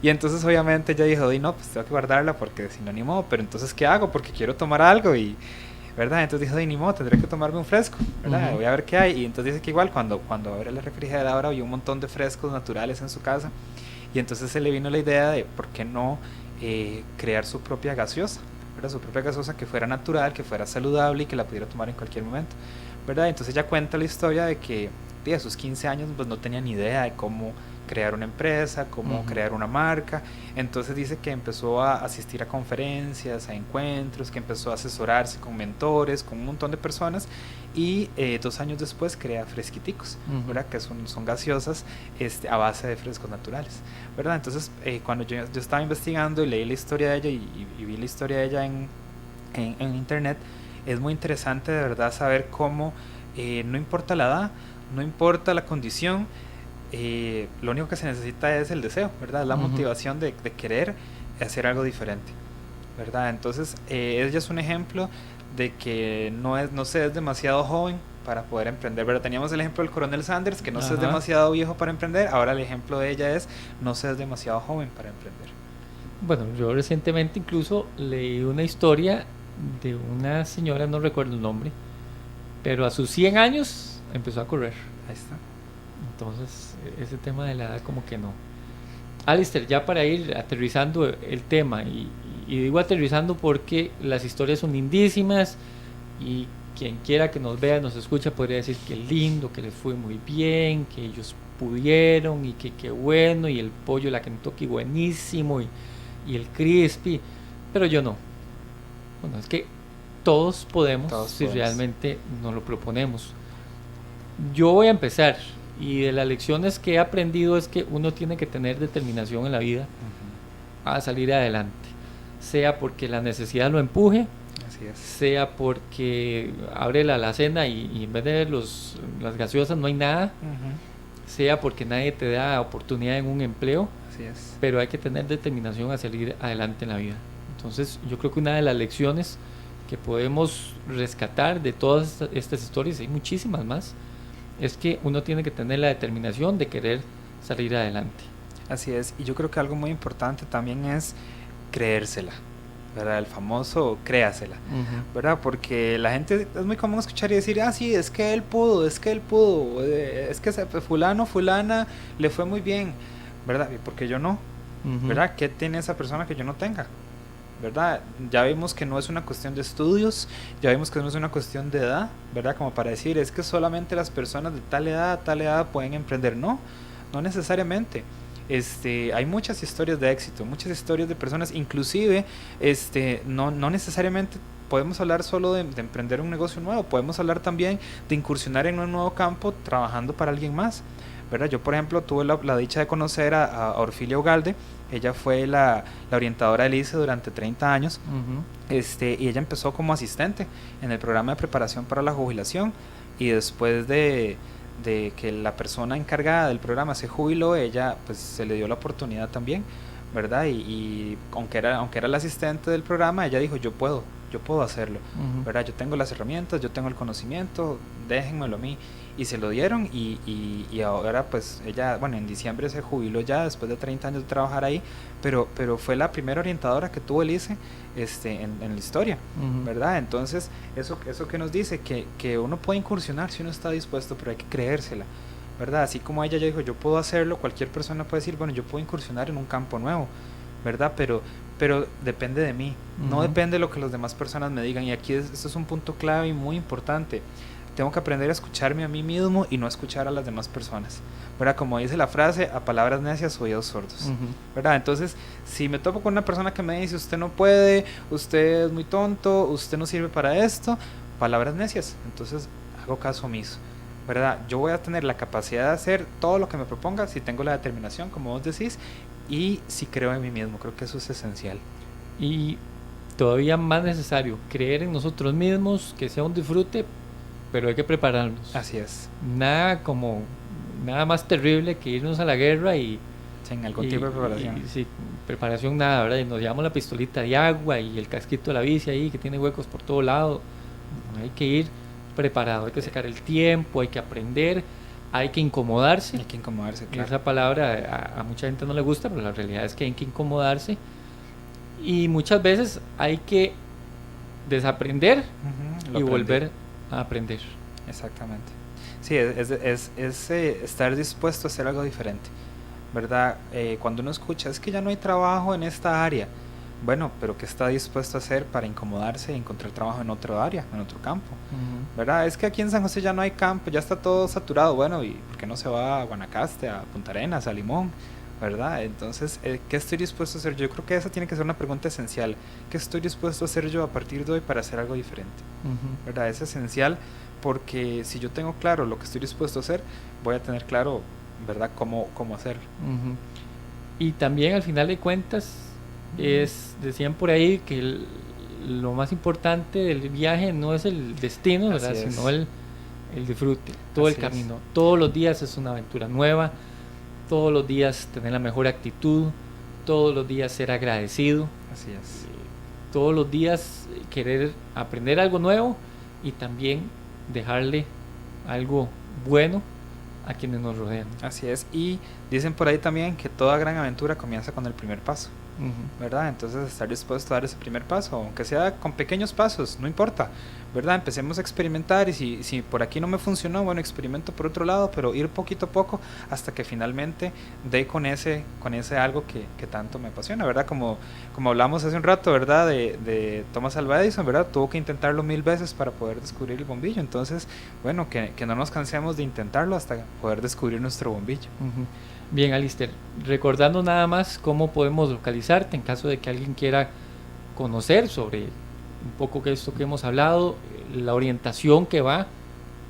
Y entonces obviamente ella dijo: no, pues tengo que guardarla porque si no, ni modo, pero entonces ¿qué hago? Porque quiero tomar algo y, ¿verdad? Entonces dijo: ni modo, tendré que tomarme un fresco, ¿verdad? Voy a ver qué hay. Y entonces dice que igual cuando abre la refrigeradora había un montón de frescos naturales en su casa, y entonces se le vino la idea de por qué no crear su propia gaseosa, ¿verdad? Su propia gaseosa que fuera natural, que fuera saludable y que la pudiera tomar en cualquier momento, ¿verdad? Entonces ella cuenta la historia de que a sus 15 años pues no tenía ni idea de cómo crear una empresa, cómo crear una marca. Entonces dice que empezó a asistir a conferencias, a encuentros, que empezó a asesorarse con mentores, con un montón de personas, y 2 años después crea Fresquiticos, ¿verdad? Que son gaseosas a base de frescos naturales, ¿verdad? Entonces cuando yo estaba investigando y leí la historia de ella y vi la historia de ella en internet, es muy interesante de verdad saber cómo no importa la edad, no importa la condición, lo único que se necesita es el deseo, ¿verdad? La motivación de querer hacer algo diferente, ¿verdad? Entonces ella es un ejemplo de que no se es demasiado joven para poder emprender, ¿verdad? Teníamos el ejemplo del coronel Sanders, que no se es demasiado viejo para emprender. Ahora el ejemplo de ella es: no se es demasiado joven para emprender. Bueno, yo recientemente incluso leí una historia de una señora, no recuerdo el nombre, pero a sus 100 años empezó a correr. Ahí está. Entonces, ese tema de la edad como que no. Alistair, ya para ir aterrizando el tema, y digo aterrizando porque las historias son lindísimas y quien quiera que nos vea, nos escucha, podría decir que lindo, que les fue muy bien, que ellos pudieron y que qué bueno, y el pollo, la Kentucky buenísimo y el crispy, pero yo no. Bueno, es que todos podemos si realmente nos lo proponemos. Yo voy a empezar, y de las lecciones que he aprendido es que uno tiene que tener determinación en la vida a salir adelante, sea porque la necesidad lo empuje, así es, sea porque abre la alacena y en vez de las gaseosas no hay nada, sea porque nadie te da oportunidad en un empleo. Así es. Pero hay que tener determinación a salir adelante en la vida. Entonces yo creo que una de las lecciones que podemos rescatar de todas estas historias, hay muchísimas más, es que uno tiene que tener la determinación de querer salir adelante. Así es, y yo creo que algo muy importante también es creérsela, ¿verdad? El famoso créasela, ¿verdad? Porque la gente es muy común escuchar y decir: sí, es que él pudo, es que fulana le fue muy bien, ¿verdad? ¿Y por qué yo no? ¿Verdad? ¿Qué tiene esa persona que yo no tenga? ¿Verdad? Ya vimos que no es una cuestión de estudios, ya vimos que no es una cuestión de edad, ¿verdad? Como para decir, es que solamente las personas de tal edad pueden emprender. No necesariamente. Hay muchas historias de éxito, muchas historias de personas, inclusive no necesariamente podemos hablar solo de emprender un negocio nuevo, podemos hablar también de incursionar en un nuevo campo trabajando para alguien más, ¿verdad? Yo, por ejemplo, tuve la dicha de conocer a Orfilia Ugalde. Ella fue la orientadora del ICE durante 30 años. Y ella empezó como asistente en el programa de preparación para la jubilación, y después de que la persona encargada del programa se jubiló, ella pues se le dio la oportunidad también, ¿verdad? Y aunque era la asistente del programa, ella dijo, yo puedo hacerlo, ¿verdad? Yo tengo las herramientas, yo tengo el conocimiento, déjenmelo a mí. Y se lo dieron, y ahora pues ella, bueno, en diciembre se jubiló ya después de 30 años de trabajar ahí, pero fue la primera orientadora que tuvo el ICE en la historia, ¿verdad? Entonces eso que nos dice que uno puede incursionar si uno está dispuesto, pero hay que creérsela, ¿verdad? Así como ella ya dijo, yo puedo hacerlo, cualquier persona puede decir, bueno, yo puedo incursionar en un campo nuevo, ¿verdad? Pero depende de mí, no depende de lo que las demás personas me digan. Y aquí esto es un punto clave y muy importante. Tengo que aprender a escucharme a mí mismo y no escuchar a las demás personas, ¿verdad? Como dice la frase, a palabras necias, oídos sordos, ¿verdad? Entonces, si me topo con una persona que me dice, usted no puede, usted es muy tonto, usted no sirve para esto, palabras necias, entonces hago caso omiso, ¿verdad? Yo voy a tener la capacidad de hacer todo lo que me proponga si tengo la determinación, como vos decís, y si creo en mí mismo. Creo que eso es esencial. Y todavía más necesario, creer en nosotros mismos, que sea un disfrute, pero hay que prepararnos. Así es. Nada más terrible que irnos a la guerra y sin algún tipo de preparación. Sí, preparación nada, ¿verdad? Y nos llevamos la pistolita de agua y el casquito de la bici ahí que tiene huecos por todo lado. Hay que ir preparado, hay que sacar el tiempo, hay que aprender, hay que incomodarse. Hay que incomodarse, claro. Esa palabra a mucha gente no le gusta, pero la realidad es que hay que incomodarse. Y muchas veces hay que desaprender y volver a aprender. Exactamente. Sí, es estar dispuesto a hacer algo diferente, ¿verdad? Cuando uno escucha, es que ya no hay trabajo en esta área. Bueno, pero ¿qué está dispuesto a hacer para incomodarse y encontrar trabajo en otro área, en otro campo? ¿Verdad? Es que aquí en San José ya no hay campo, ya está todo saturado. Bueno, ¿y por qué no se va a Guanacaste, a Punta Arenas, a Limón? ¿Verdad? Entonces, ¿qué estoy dispuesto a hacer? Yo creo que esa tiene que ser una pregunta esencial. ¿Qué estoy dispuesto a hacer yo a partir de hoy para hacer algo diferente? ¿Verdad? Es esencial, porque si yo tengo claro lo que estoy dispuesto a hacer, voy a tener claro, ¿verdad?, cómo hacerlo. Y también, al final de cuentas, decían por ahí que lo más importante del viaje no es el destino, ¿verdad?, sino el disfrute, todo el camino. Todos los días es una aventura nueva. Todos los días tener la mejor actitud, todos los días ser agradecido. Así es. Todos los días querer aprender algo nuevo y también dejarle algo bueno a quienes nos rodean. Así es. Y dicen por ahí también que toda gran aventura comienza con el primer paso, ¿verdad? Entonces, estar dispuesto a dar ese primer paso, aunque sea con pequeños pasos, no importa, ¿verdad? Empecemos a experimentar, y si por aquí no me funcionó, bueno, experimento por otro lado, pero ir poquito a poco hasta que finalmente dé con ese algo que tanto me apasiona, ¿verdad? Como hablamos hace un rato, ¿verdad? De Thomas Alva Edison, ¿verdad? Tuvo que intentarlo 1000 veces para poder descubrir el bombillo. Entonces, bueno, que no nos cansemos de intentarlo hasta poder descubrir nuestro bombillo. Bien, Alister, recordando nada más cómo podemos localizarte en caso de que alguien quiera conocer sobre un poco que esto que hemos hablado, la orientación que va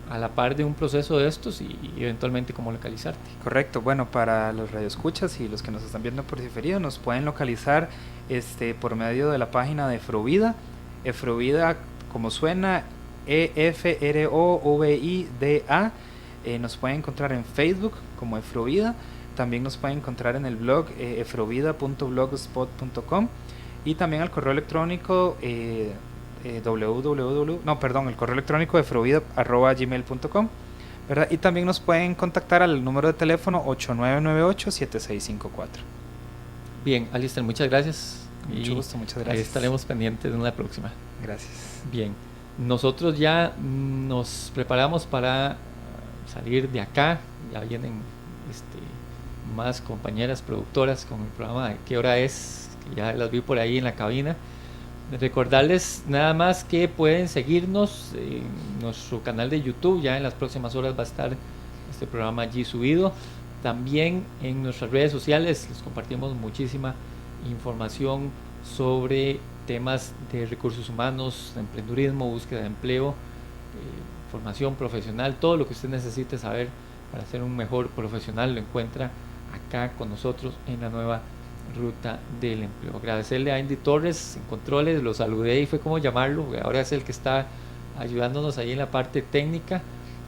a la par de un proceso de estos, y eventualmente cómo localizarte. Correcto. Bueno, para los radioescuchas y los que nos están viendo por diferido, nos pueden localizar por medio de la página de Efrovida. Efrovida, como suena, EFROVIDA. Nos pueden encontrar en Facebook como Efrovida. También nos pueden encontrar en el blog efrovida.blogspot.com, y también al correo electrónico el correo electrónico efrovida@gmail.com, ¿verdad? Y también nos pueden contactar al número de teléfono 8998-7654. Bien, Alister, muchas gracias. Mucho gusto, muchas gracias. Ahí estaremos pendientes de una próxima. Gracias. Bien, nosotros ya nos preparamos para salir de acá. Ya vienen más compañeras productoras con el programa de ¿Qué hora es?, que ya las vi por ahí en la cabina. Recordarles nada más que pueden seguirnos en nuestro canal de YouTube. Ya en las próximas horas va a estar este programa allí subido. También en nuestras redes sociales les compartimos muchísima información sobre temas de recursos humanos, de emprendedurismo, búsqueda de empleo, formación profesional, todo lo que usted necesite saber para ser un mejor profesional lo encuentra acá con nosotros en la nueva ruta del empleo. Agradecerle a Andy Torres en controles, lo saludé y fue como llamarlo, ahora es el que está ayudándonos ahí en la parte técnica.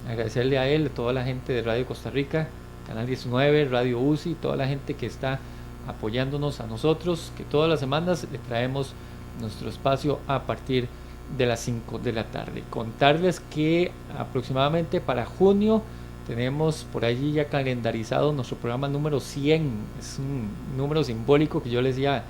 Agradecerle a él, a toda la gente de Radio Costa Rica, Canal 19, Radio UCI, toda la gente que está apoyándonos a nosotros, que todas las semanas le traemos nuestro espacio a partir de las 5 de la tarde. Contarles que aproximadamente para junio tenemos por allí ya calendarizado nuestro programa número 100. Es un número simbólico que yo les decía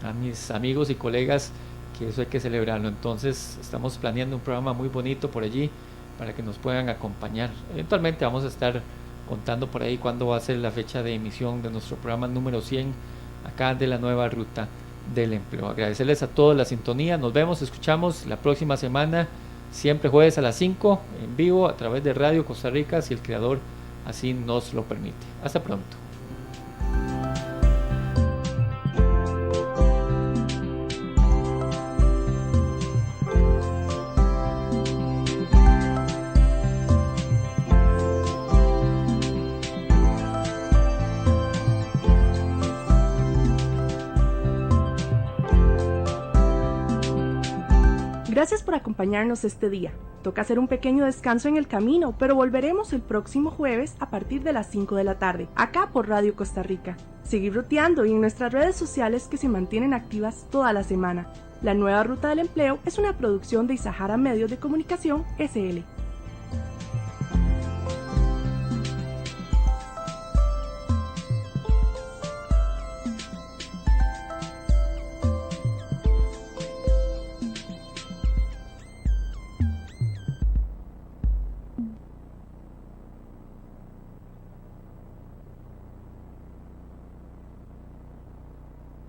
a mis amigos y colegas que eso hay que celebrarlo. Entonces estamos planeando un programa muy bonito por allí para que nos puedan acompañar. Eventualmente vamos a estar contando por ahí cuándo va a ser la fecha de emisión de nuestro programa número 100 acá de la nueva ruta del empleo. Agradecerles a todos la sintonía. Nos vemos, escuchamos la próxima semana, siempre jueves a las 5 en vivo a través de Radio Costa Rica, si el creador así nos lo permite. Hasta pronto. Gracias por acompañarnos este día. Toca hacer un pequeño descanso en el camino, pero volveremos el próximo jueves a partir de las 5 de la tarde, acá por Radio Costa Rica. Seguir ruteando y en nuestras redes sociales que se mantienen activas toda la semana. La nueva ruta del empleo es una producción de Isahara Medios de Comunicación SL.